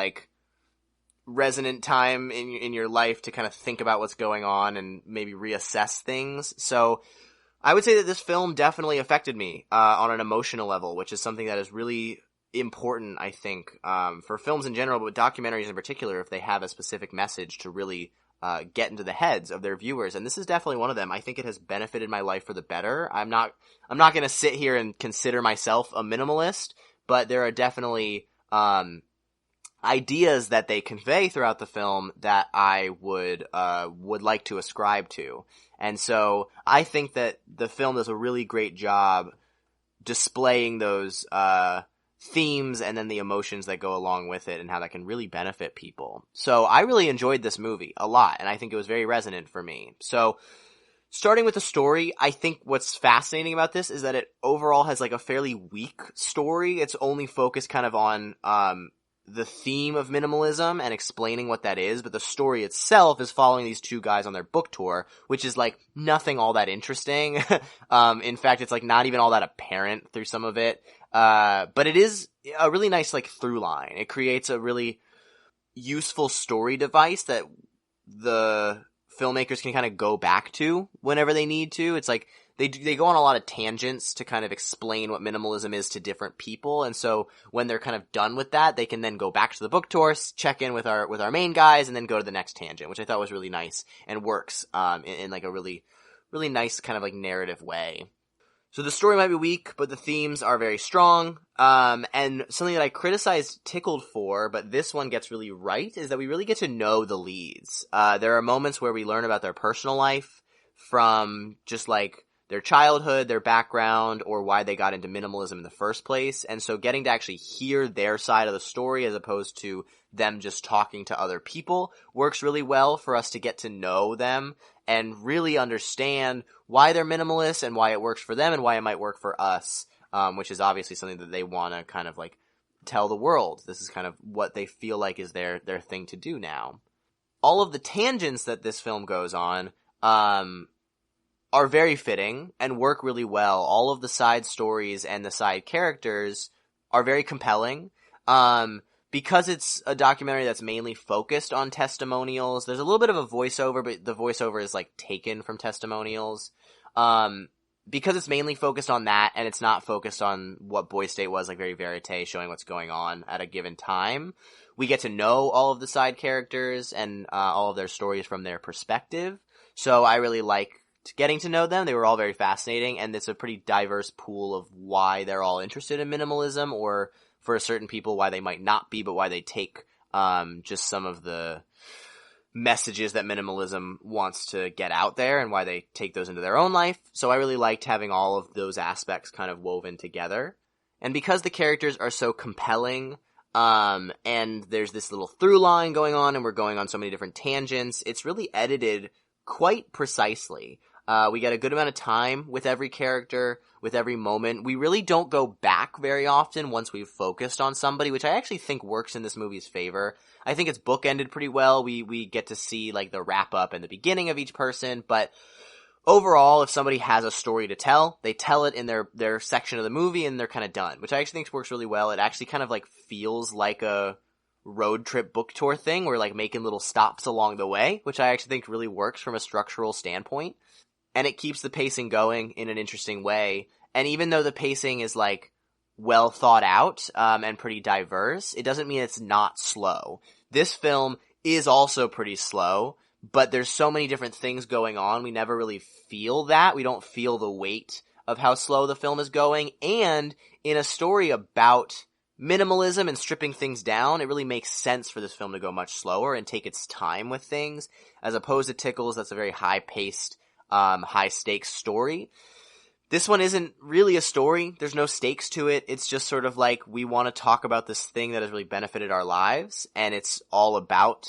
resonant time in your life to kind of think about what's going on and maybe reassess things. So I would say that this film definitely affected me on an emotional level, which is something that is really important, I think, for films in general, but documentaries in particular, if they have a specific message to really get into the heads of their viewers. And this is definitely one of them. I think it has benefited my life for the better. I'm not going to sit here and consider myself a minimalist, but there are definitely ideas that they convey throughout the film that I would like to ascribe to. And so I think that the film does a really great job displaying those themes and then the emotions that go along with it and how that can really benefit people. So I really enjoyed this movie a lot, and I think it was very resonant for me. So starting with the story, I think what's fascinating about this is that it overall has a fairly weak story. It's only focused kind of on the theme of minimalism and explaining what that is, but the story itself is following these two guys on their book tour, which is nothing all that interesting. In fact, it's not even all that apparent through some of it. But it is a really nice through line. It creates a really useful story device that the filmmakers can kind of go back to whenever they need to. It's they go on a lot of tangents to kind of explain what minimalism is to different people, and so when they're kind of done with that, they can then go back to the book tour, check in with our main guys, and then go to the next tangent, which I thought was really nice and works in a really, really nice kind of narrative way. So the story might be weak, but the themes are very strong. And something that I criticized Tickled for, but this one gets really right, is that we really get to know the leads. There are moments where we learn about their personal life from just their childhood, their background, or why they got into minimalism in the first place. And so getting to actually hear their side of the story as opposed to them just talking to other people works really well for us to get to know them and really understand why they're minimalists and why it works for them and why it might work for us, which is obviously something that they want to kind of tell the world. This is kind of what they feel like is their thing to do now. All of the tangents that this film goes on are very fitting and work really well. All of the side stories and the side characters are very compelling. Because it's a documentary that's mainly focused on testimonials, there's a little bit of a voiceover, but the voiceover is taken from testimonials. Because it's mainly focused on that and it's not focused on what Boy State was, very verite, showing what's going on at a given time, we get to know all of the side characters and all of their stories from their perspective. So I really liked getting to know them. They were all very fascinating, and it's a pretty diverse pool of why they're all interested in minimalism, or for certain people why they might not be, but why they take just some of the messages that minimalism wants to get out there and why they take those into their own life. So I really liked having all of those aspects kind of woven together. And because the characters are so compelling, and there's this little through line going on, and we're going on so many different tangents, it's really edited quite precisely. We get a good amount of time with every character, with every moment. We really don't go back very often once we've focused on somebody, which I actually think works in this movie's favor. I think it's bookended pretty well. We get to see like the wrap up and the beginning of each person, but overall, if somebody has a story to tell, they tell it in their section of the movie and they're kind of done, which I actually think works really well. It actually kind of like feels like a road trip book tour thing. We're like making little stops along the way, which I actually think really works from a structural standpoint. And it keeps the pacing going in an interesting way. And even though the pacing is like well thought out, and pretty diverse, it doesn't mean it's not slow. This film is also pretty slow, but there's so many different things going on, we never really feel that. We don't feel the weight of how slow the film is going. And in a story about minimalism and stripping things down, it really makes sense for this film to go much slower and take its time with things, as opposed to Tickled, that's a very high-paced, high-stakes story. This one isn't really a story. There's no stakes to it. It's just sort of like, we want to talk about this thing that has really benefited our lives, and it's all about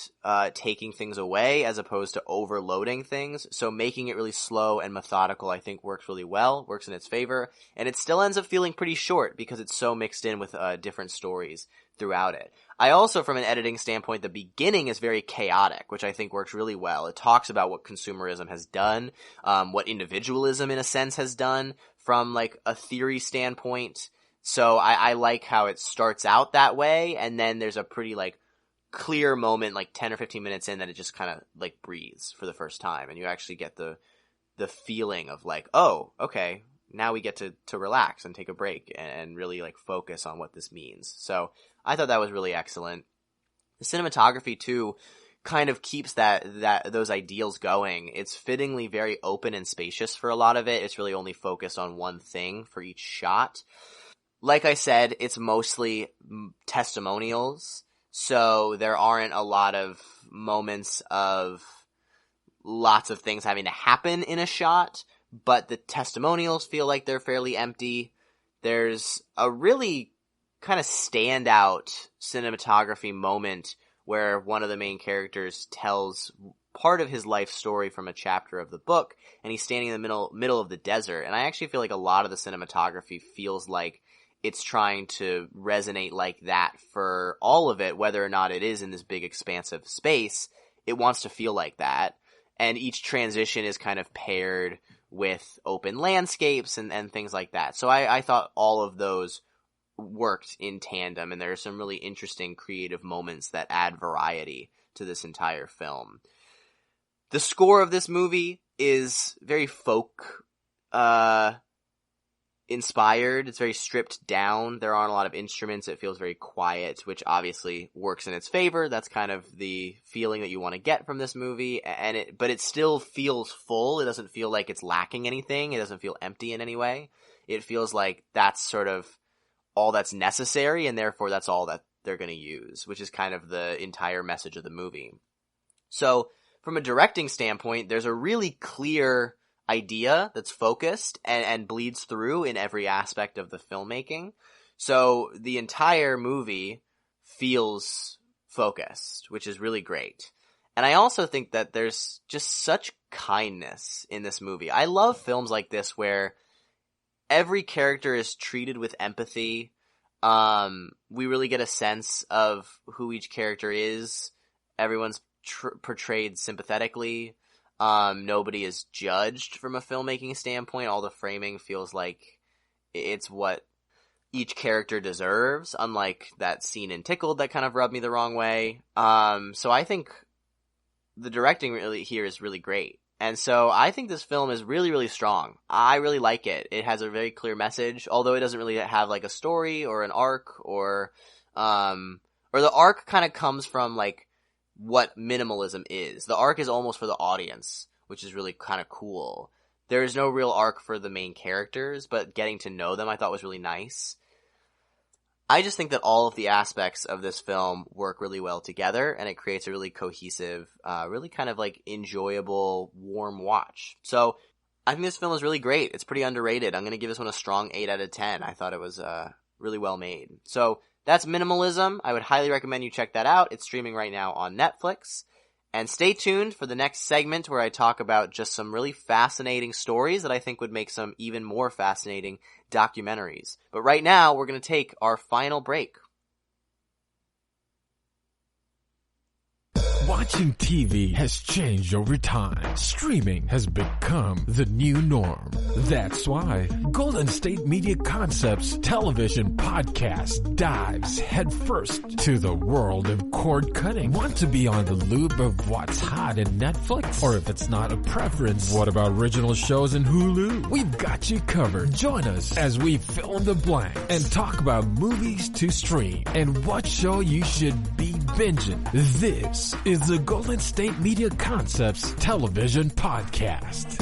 taking things away as opposed to overloading things. So making it really slow and methodical, I think, works really well, works in its favor, and it still ends up feeling pretty short because it's so mixed in with different stories throughout it. I also, from an editing standpoint, the beginning is very chaotic, which I think works really well. It talks about what consumerism has done, what individualism in a sense has done from like a theory standpoint. So I like how it starts out that way, and then there's a pretty like clear moment like 10 or 15 minutes in that it just kind of like breathes for the first time, and you actually get the feeling of like, oh, okay, now we get to relax and take a break and really like focus on what this means. So I thought that was really excellent. The cinematography too kind of keeps those ideals going. It's fittingly very open and spacious for a lot of it. It's really only focused on one thing for each shot. Like I said, it's mostly testimonials, so there aren't a lot of moments of lots of things having to happen in a shot, but the testimonials feel like they're fairly empty. There's a really kind of standout cinematography moment where one of the main characters tells part of his life story from a chapter of the book, and he's standing in the middle of the desert. And I actually feel like a lot of the cinematography feels like it's trying to resonate like that for all of it, whether or not it is in this big expansive space. It wants to feel like that. And each transition is kind of paired with open landscapes and things like that. So I thought all of those worked in tandem, and there are some really interesting creative moments that add variety to this entire film. The score of this movie is very folk inspired. It's very stripped down. There aren't a lot of instruments. It feels very quiet, which obviously works in its favor. That's kind of the feeling that you want to get from this movie, but it still feels full. It doesn't feel like it's lacking anything. It doesn't feel empty in any way. It feels like that's sort of all that's necessary, and therefore that's all that they're going to use, which is kind of the entire message of the movie. So from a directing standpoint, there's a really clear idea that's focused and bleeds through in every aspect of the filmmaking. So the entire movie feels focused, which is really great. And I also think that there's just such kindness in this movie. I love films like this where every character is treated with empathy. We really get a sense of who each character is. Everyone's portrayed sympathetically. Nobody is judged from a filmmaking standpoint. All the framing feels like it's what each character deserves, unlike that scene in Tickled that kind of rubbed me the wrong way. So I think the directing really here is really great. And so I think this film is really, really strong. I really like it. It has a very clear message, although it doesn't really have like a story or an arc or the arc kind of comes from like what minimalism is. The arc is almost for the audience, which is really kind of cool. There is no real arc for the main characters, but getting to know them I thought was really nice. I just think that all of the aspects of this film work really well together, and it creates a really cohesive, really kind of like enjoyable, warm watch. So I think this film is really great. It's pretty underrated. I'm going to give this one a strong 8 out of 10. I thought it was really well made. So that's Minimalism. I would highly recommend you check that out. It's streaming right now on Netflix. And stay tuned for the next segment where I talk about just some really fascinating stories that I think would make some even more fascinating documentaries. But right now, we're going to take our final break. Watching TV has changed over time. Streaming has become the new norm. That's why Golden State Media Concepts television podcast dives headfirst to the world of cord cutting. Want to be on the loop of what's hot in Netflix? Or if it's not a preference, what about original shows in Hulu? We've got you covered. Join us as we fill in the blanks and talk about movies to stream and what show you should be binging. This is the Golden State Media Concepts television podcast.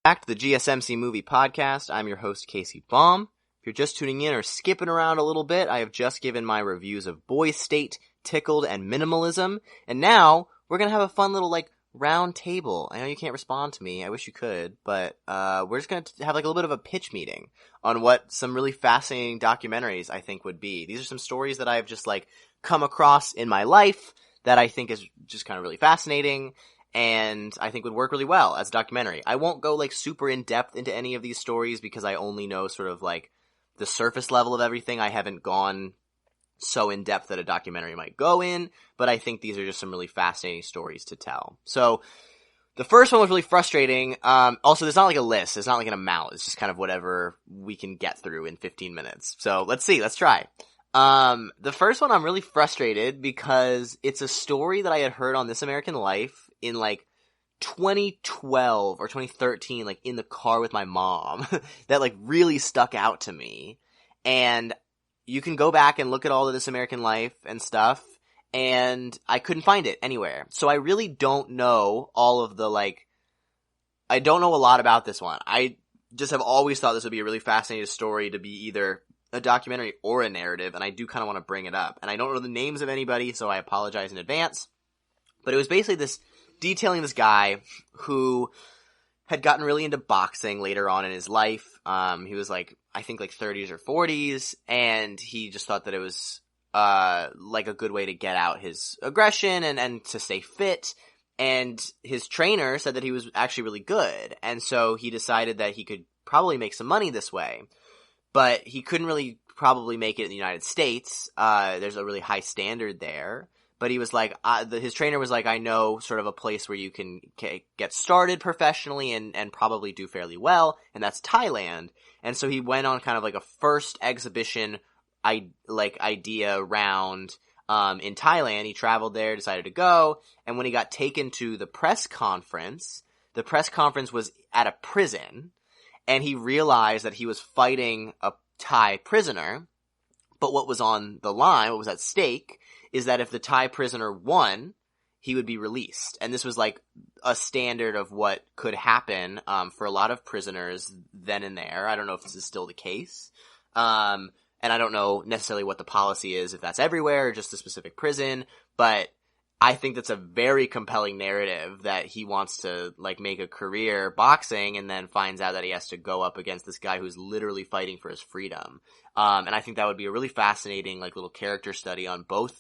Back to the GSMC Movie Podcast. I'm your host, Casey Baum. If you're just tuning in or skipping around a little bit, I have just given my reviews of Boy State, Tickled, and Minimalism. And now, we're gonna have a fun little, round table. I know you can't respond to me. I wish you could. But, we're just gonna have, a little bit of a pitch meeting on what some really fascinating documentaries I think would be. These are some stories that I've just, come across in my life that I think is just kind of really fascinating. And I think would work really well as a documentary. I won't go super in depth into any of these stories because I only know sort of the surface level of everything. I haven't gone so in depth that a documentary might go in, but I think these are just some really fascinating stories to tell. So the first one was really frustrating. Also, there's not a list. There's not an amount. It's just kind of whatever we can get through in 15 minutes. So let's see. Let's try. The first one I'm really frustrated because it's a story that I had heard on This American Life in 2012 or 2013, in the car with my mom that really stuck out to me. And you can go back and look at all of This American Life and stuff, and I couldn't find it anywhere. So I really don't know all of the I don't know a lot about this one. I just have always thought this would be a really fascinating story to be either a documentary or a narrative, and I do kind of want to bring it up. And I don't know the names of anybody, so I apologize in advance. But it was basically detailing this guy who had gotten really into boxing later on in his life. He was I think 30s or 40s, and he just thought that it was a good way to get out his aggression and to stay fit. And his trainer said that he was actually really good, and so he decided that he could probably make some money this way. But he couldn't really probably make it in the United States. There's a really high standard there. But he was his trainer was I know sort of a place where you can get started professionally and probably do fairly well, and that's Thailand. And so he went on kind of a first exhibition idea round in Thailand. He traveled there, decided to go, and when he got taken to the press conference was at a prison, and he realized that he was fighting a Thai prisoner, but what was on the line, what was at stake, is that if the Thai prisoner won, he would be released. And this was a standard of what could happen for a lot of prisoners then and there. I don't know if this is still the case. And I don't know necessarily what the policy is, if that's everywhere or just a specific prison. But I think that's a very compelling narrative that he wants to make a career boxing and then finds out that he has to go up against this guy who's literally fighting for his freedom. And I think that would be a really fascinating little character study on both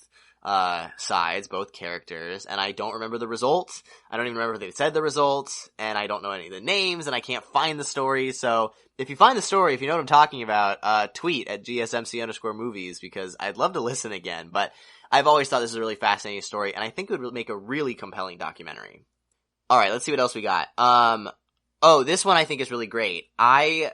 sides, both characters, and I don't remember the results. I don't even remember if they said the results, and I don't know any of the names, and I can't find the story. So if you find the story, if you know what I'm talking about, tweet at GSMC_movies, because I'd love to listen again. But I've always thought this is a really fascinating story, and I think it would make a really compelling documentary. Alright, let's see what else we got. This one I think is really great. I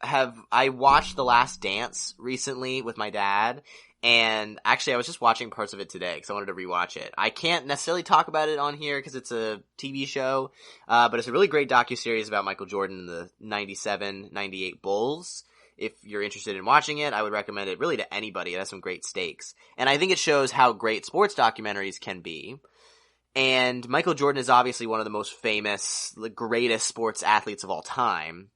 I watched The Last Dance recently with my dad, and actually I was just watching parts of it today because I wanted to rewatch it. I can't necessarily talk about it on here because it's a TV show, but it's a really great docuseries about Michael Jordan and the 97-98 Bulls. If you're interested in watching it, I would recommend it really to anybody. It has some great stakes. And I think it shows how great sports documentaries can be. And Michael Jordan is obviously one of the most famous, the greatest sports athletes of all time.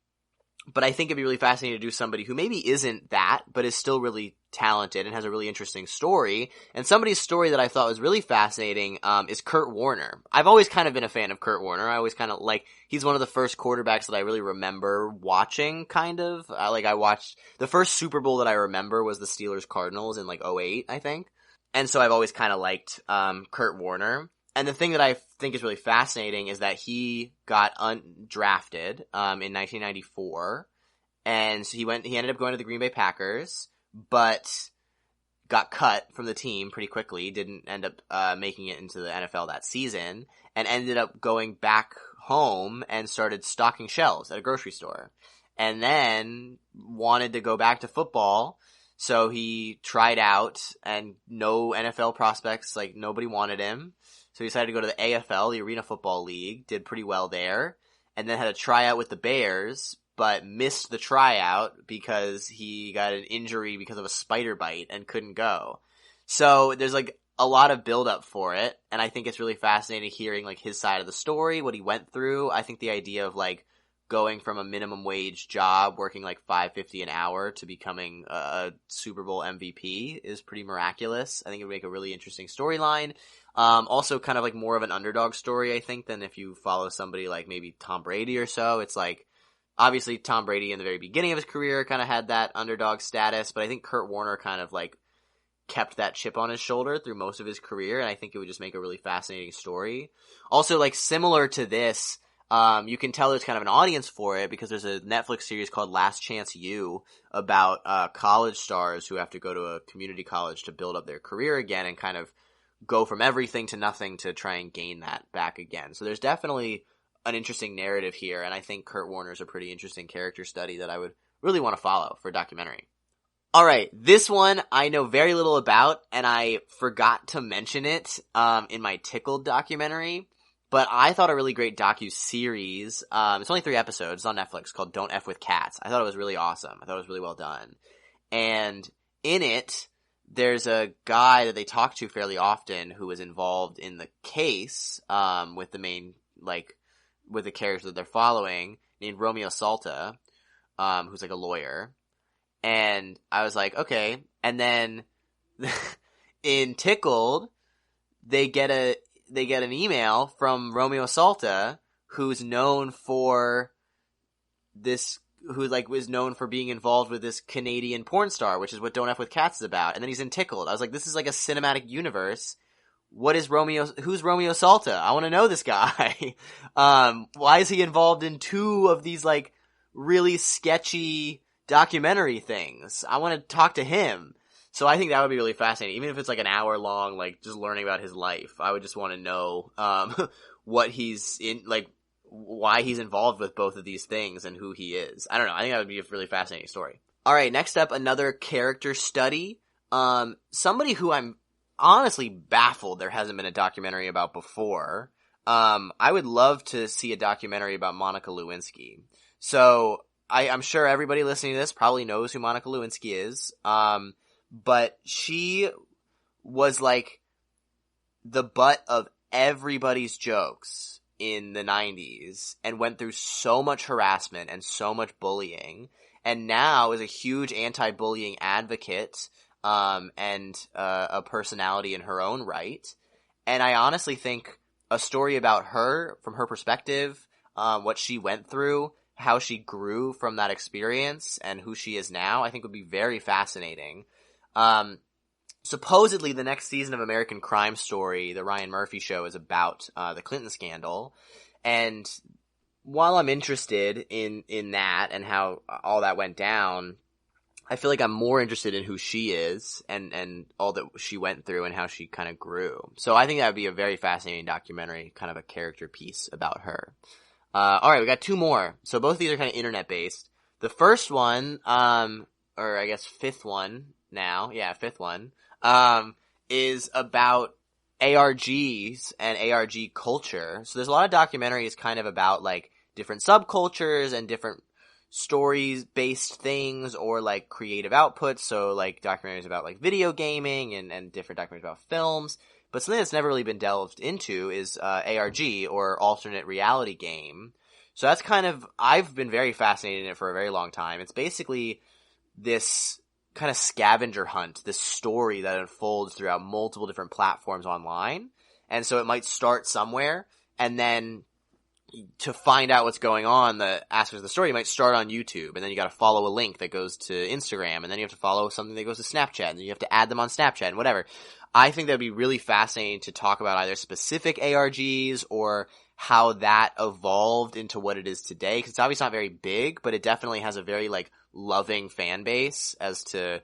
But I think it'd be really fascinating to do somebody who maybe isn't that, but is still really talented and has a really interesting story. And somebody's story that I thought was really fascinating is Kurt Warner. I've always kind of been a fan of Kurt Warner. I always kind of he's one of the first quarterbacks that I really remember watching, kind of. I watched, the first Super Bowl that I remember was the Steelers-Cardinals in '08, I think. And so I've always kind of liked Kurt Warner. And the thing that I think is really fascinating is that he got undrafted in 1994, and so he ended up going to the Green Bay Packers, but got cut from the team pretty quickly, didn't end up making it into the NFL that season, and ended up going back home and started stocking shelves at a grocery store, and then wanted to go back to football. So he tried out, and no NFL prospects, nobody wanted him. So he decided to go to the AFL, the Arena Football League, did pretty well there, and then had a tryout with the Bears, but missed the tryout because he got an injury because of a spider bite and couldn't go. So there's a lot of build up for it, and I think it's really fascinating hearing his side of the story, what he went through. I think the idea of going from a minimum wage job, working $5.50 an hour, to becoming a Super Bowl MVP is pretty miraculous. I think it would make a really interesting storyline. Also kind of more of an underdog story, I think, than if you follow somebody like maybe Tom Brady or so. It's obviously Tom Brady in the very beginning of his career kind of had that underdog status, but I think Kurt Warner kind of kept that chip on his shoulder through most of his career, and I think it would just make a really fascinating story. Also, similar to this, you can tell there's kind of an audience for it because there's a Netflix series called Last Chance U about college stars who have to go to a community college to build up their career again and kind of go from everything to nothing to try and gain that back again. So there's definitely an interesting narrative here, and I think Kurt Warner's a pretty interesting character study that I would really want to follow for a documentary. Alright, this one I know very little about, and I forgot to mention it in my Tickled documentary. But I thought a really great docu-series, it's only 3 episodes, it's on Netflix, called Don't F With Cats. I thought it was really awesome. I thought it was really well done. And in it, there's a guy that they talk to fairly often who was involved in the case, with the main, with the character that they're following, named Romeo Salta, who's a lawyer. And I was like, okay. And then, in Tickled, they get an email from Romeo Salta, who's known for this, was known for being involved with this Canadian porn star, which is what Don't F With Cats is about. And then he's in Tickled. I was like, this is a cinematic universe. Who's Romeo Salta? I want to know this guy. Why is he involved in 2 of these, really sketchy documentary things? I want to talk to him. So I think that would be really fascinating. Even if it's an hour long, just learning about his life, I would just want to know, what he's in, why he's involved with both of these things and who he is. I don't know. I think that would be a really fascinating story. Alright, next up, another character study. Somebody who I'm honestly baffled there hasn't been a documentary about before. I would love to see a documentary about Monica Lewinsky. So, I'm sure everybody listening to this probably knows who Monica Lewinsky is. But she was the butt of everybody's jokes in the 90s and went through so much harassment and so much bullying, and now is a huge anti-bullying advocate, and a personality in her own right. And I honestly think a story about her, from her perspective, what she went through, how she grew from that experience, and who she is now, I think would be very fascinating. Supposedly the next season of American Crime Story, the Ryan Murphy show, is about the Clinton scandal. And while I'm interested in that and how all that went down, I feel like I'm more interested in who she is and all that she went through and how she kind of grew. So I think that would be a very fascinating documentary, kind of a character piece about her. Alright, we got 2 more. So both of these are kind of internet based. The first one, or I guess fifth one now, fifth one, is about ARGs and ARG culture. So there's a lot of documentaries kind of about like different subcultures and different stories-based things or like creative outputs. So like documentaries about like video gaming and different documentaries about films. But something that's never really been delved into is ARG, or alternate reality game. So that's kind of, I've been very fascinated in it for a very long time. It's basically this kind of scavenger hunt, this story that unfolds throughout multiple different platforms online. And so it might start somewhere, and then to find out what's going on, the aspects of the story, you might start on YouTube, and then you gotta follow a link that goes to Instagram, and then you have to follow something that goes to Snapchat, and then you have to add them on Snapchat, and whatever. I think that'd be really fascinating to talk about either specific ARGs or how that evolved into what it is today, because it's obviously not very big, but it definitely has a very like loving fan base as to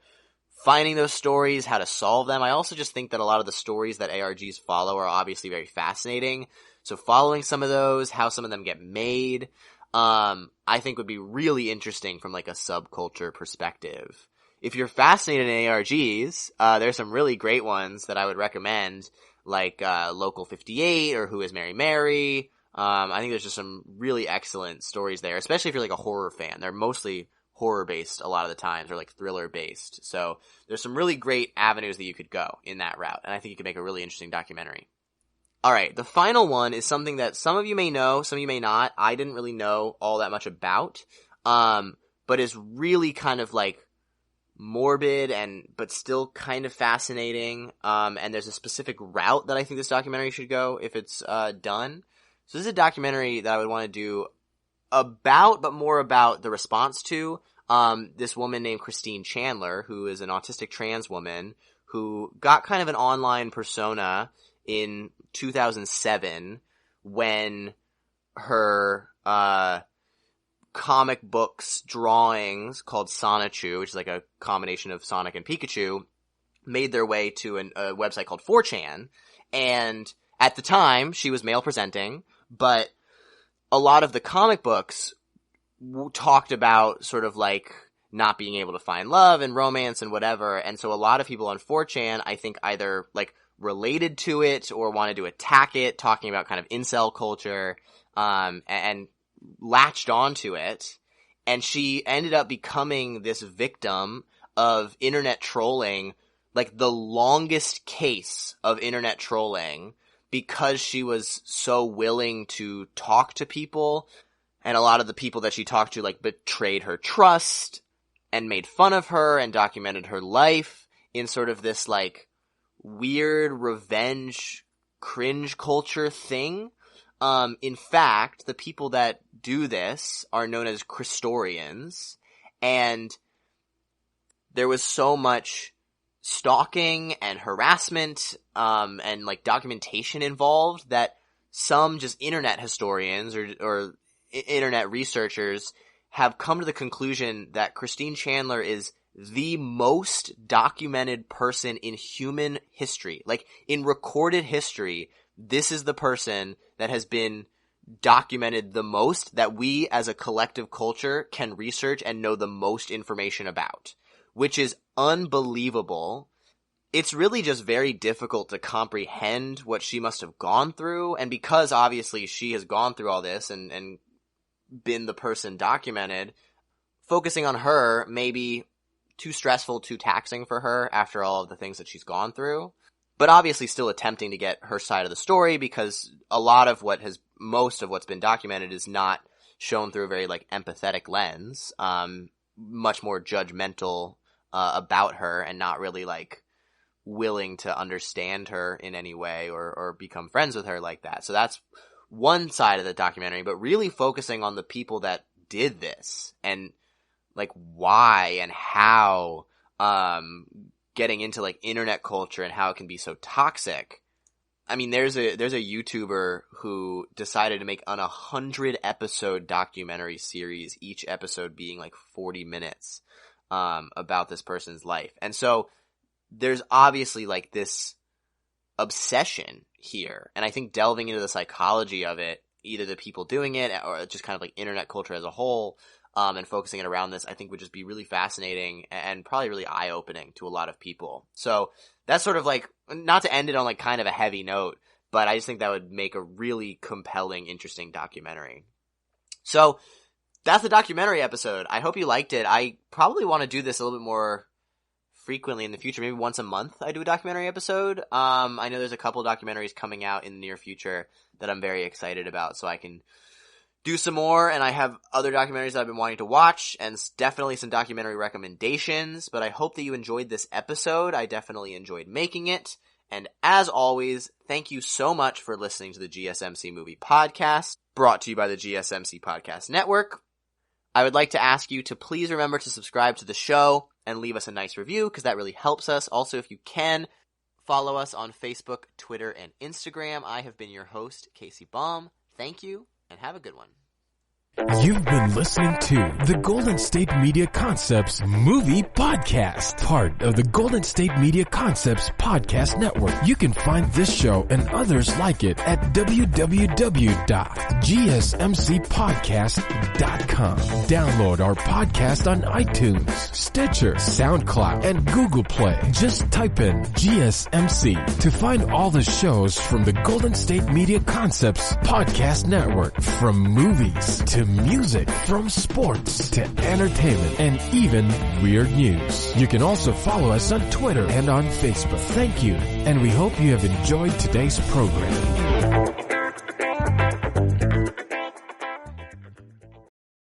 finding those stories, how to solve them. I also just think that a lot of the stories that ARGs follow are obviously very fascinating. So following some of those, how some of them get made, I think would be really interesting from like a subculture perspective. If you're fascinated in ARGs, there's some really great ones that I would recommend, like Local 58 or Who is Mary Mary. I think there's just some really excellent stories there, especially if you're like a horror fan. They're mostly horror-based a lot of the times, or like thriller-based. So there's some really great avenues that you could go in that route, and I think you could make a really interesting documentary. Alright, the final one is something that some of you may know, some of you may not. I didn't really know all that much about, but is really kind of like morbid but still kind of fascinating. And there's a specific route that I think this documentary should go if it's done. So this is a documentary that I would want to do but more about the response to this woman named Christine Chandler, who is an autistic trans woman who got kind of an online persona in 2007 when her comic books drawings called Sonichu, which is like a combination of Sonic and Pikachu, made their way to a website called 4chan. And at the time, she was male presenting, but a lot of the comic books talked about sort of like not being able to find love and romance and whatever. And so a lot of people on 4chan, I think, either like related to it or wanted to attack it, talking about kind of incel culture, and latched onto it. And she ended up becoming this victim of internet trolling, like the longest case of internet trolling, because she was so willing to talk to people. And a lot of the people that she talked to like betrayed her trust and made fun of her and documented her life in sort of this like weird revenge cringe culture thing. In fact, the people that do this are known as Christorians, and there was so much stalking and harassment, and like documentation involved that some just internet historians or internet researchers have come to the conclusion that Christine Chandler is the most documented person in human history. Like, in recorded history, this is the person that has been documented the most, that we as a collective culture can research and know the most information about, which is unbelievable. It's really just very difficult to comprehend what she must have gone through, and because obviously she has gone through all this and been the person documented, focusing on her may be too stressful, too taxing for her after all of the things that she's gone through. But obviously still attempting to get her side of the story, because a lot of most of what's been documented is not shown through a very like empathetic lens, much more judgmental about her, and not really like willing to understand her in any way or become friends with her like that. So that's one side of the documentary, but really focusing on the people that did this and like why and how, getting into like internet culture and how it can be so toxic. I mean, there's a YouTuber who decided to make an 100 episode documentary series, each episode being like 40 minutes, about this person's life. And so there's obviously like this obsession here. And I think delving into the psychology of it, either the people doing it or just kind of like internet culture as a whole, and focusing it around this, I think would just be really fascinating and probably really eye-opening to a lot of people. So that's sort of like, not to end it on like kind of a heavy note, but I just think that would make a really compelling, interesting documentary. So that's the documentary episode. I hope you liked it. I probably want to do this a little bit more frequently in the future. Maybe once a month I do a documentary episode. I know there's a couple documentaries coming out in the near future that I'm very excited about, so I can do some more, and I have other documentaries that I've been wanting to watch, and definitely some documentary recommendations, but I hope that you enjoyed this episode. I definitely enjoyed making it, and as always, thank you so much for listening to the GSMC Movie Podcast, brought to you by the GSMC Podcast Network. I would like to ask you to please remember to subscribe to the show and leave us a nice review, because that really helps us. Also, if you can, follow us on Facebook, Twitter, and Instagram. I have been your host, Casey Baum. Thank you, and have a good one. You've been listening to the Golden State Media Concepts Movie Podcast, part of the Golden State Media Concepts Podcast Network. You can find this show and others like it at www.gsmcpodcast.com. Download our podcast on iTunes, Stitcher, SoundCloud, and Google Play. Just type in GSMC to find all the shows from the Golden State Media Concepts Podcast Network, from movies to music, from sports to entertainment, and even weird news. You can also follow us on Twitter and on Facebook. Thank you, and we hope you have enjoyed today's program.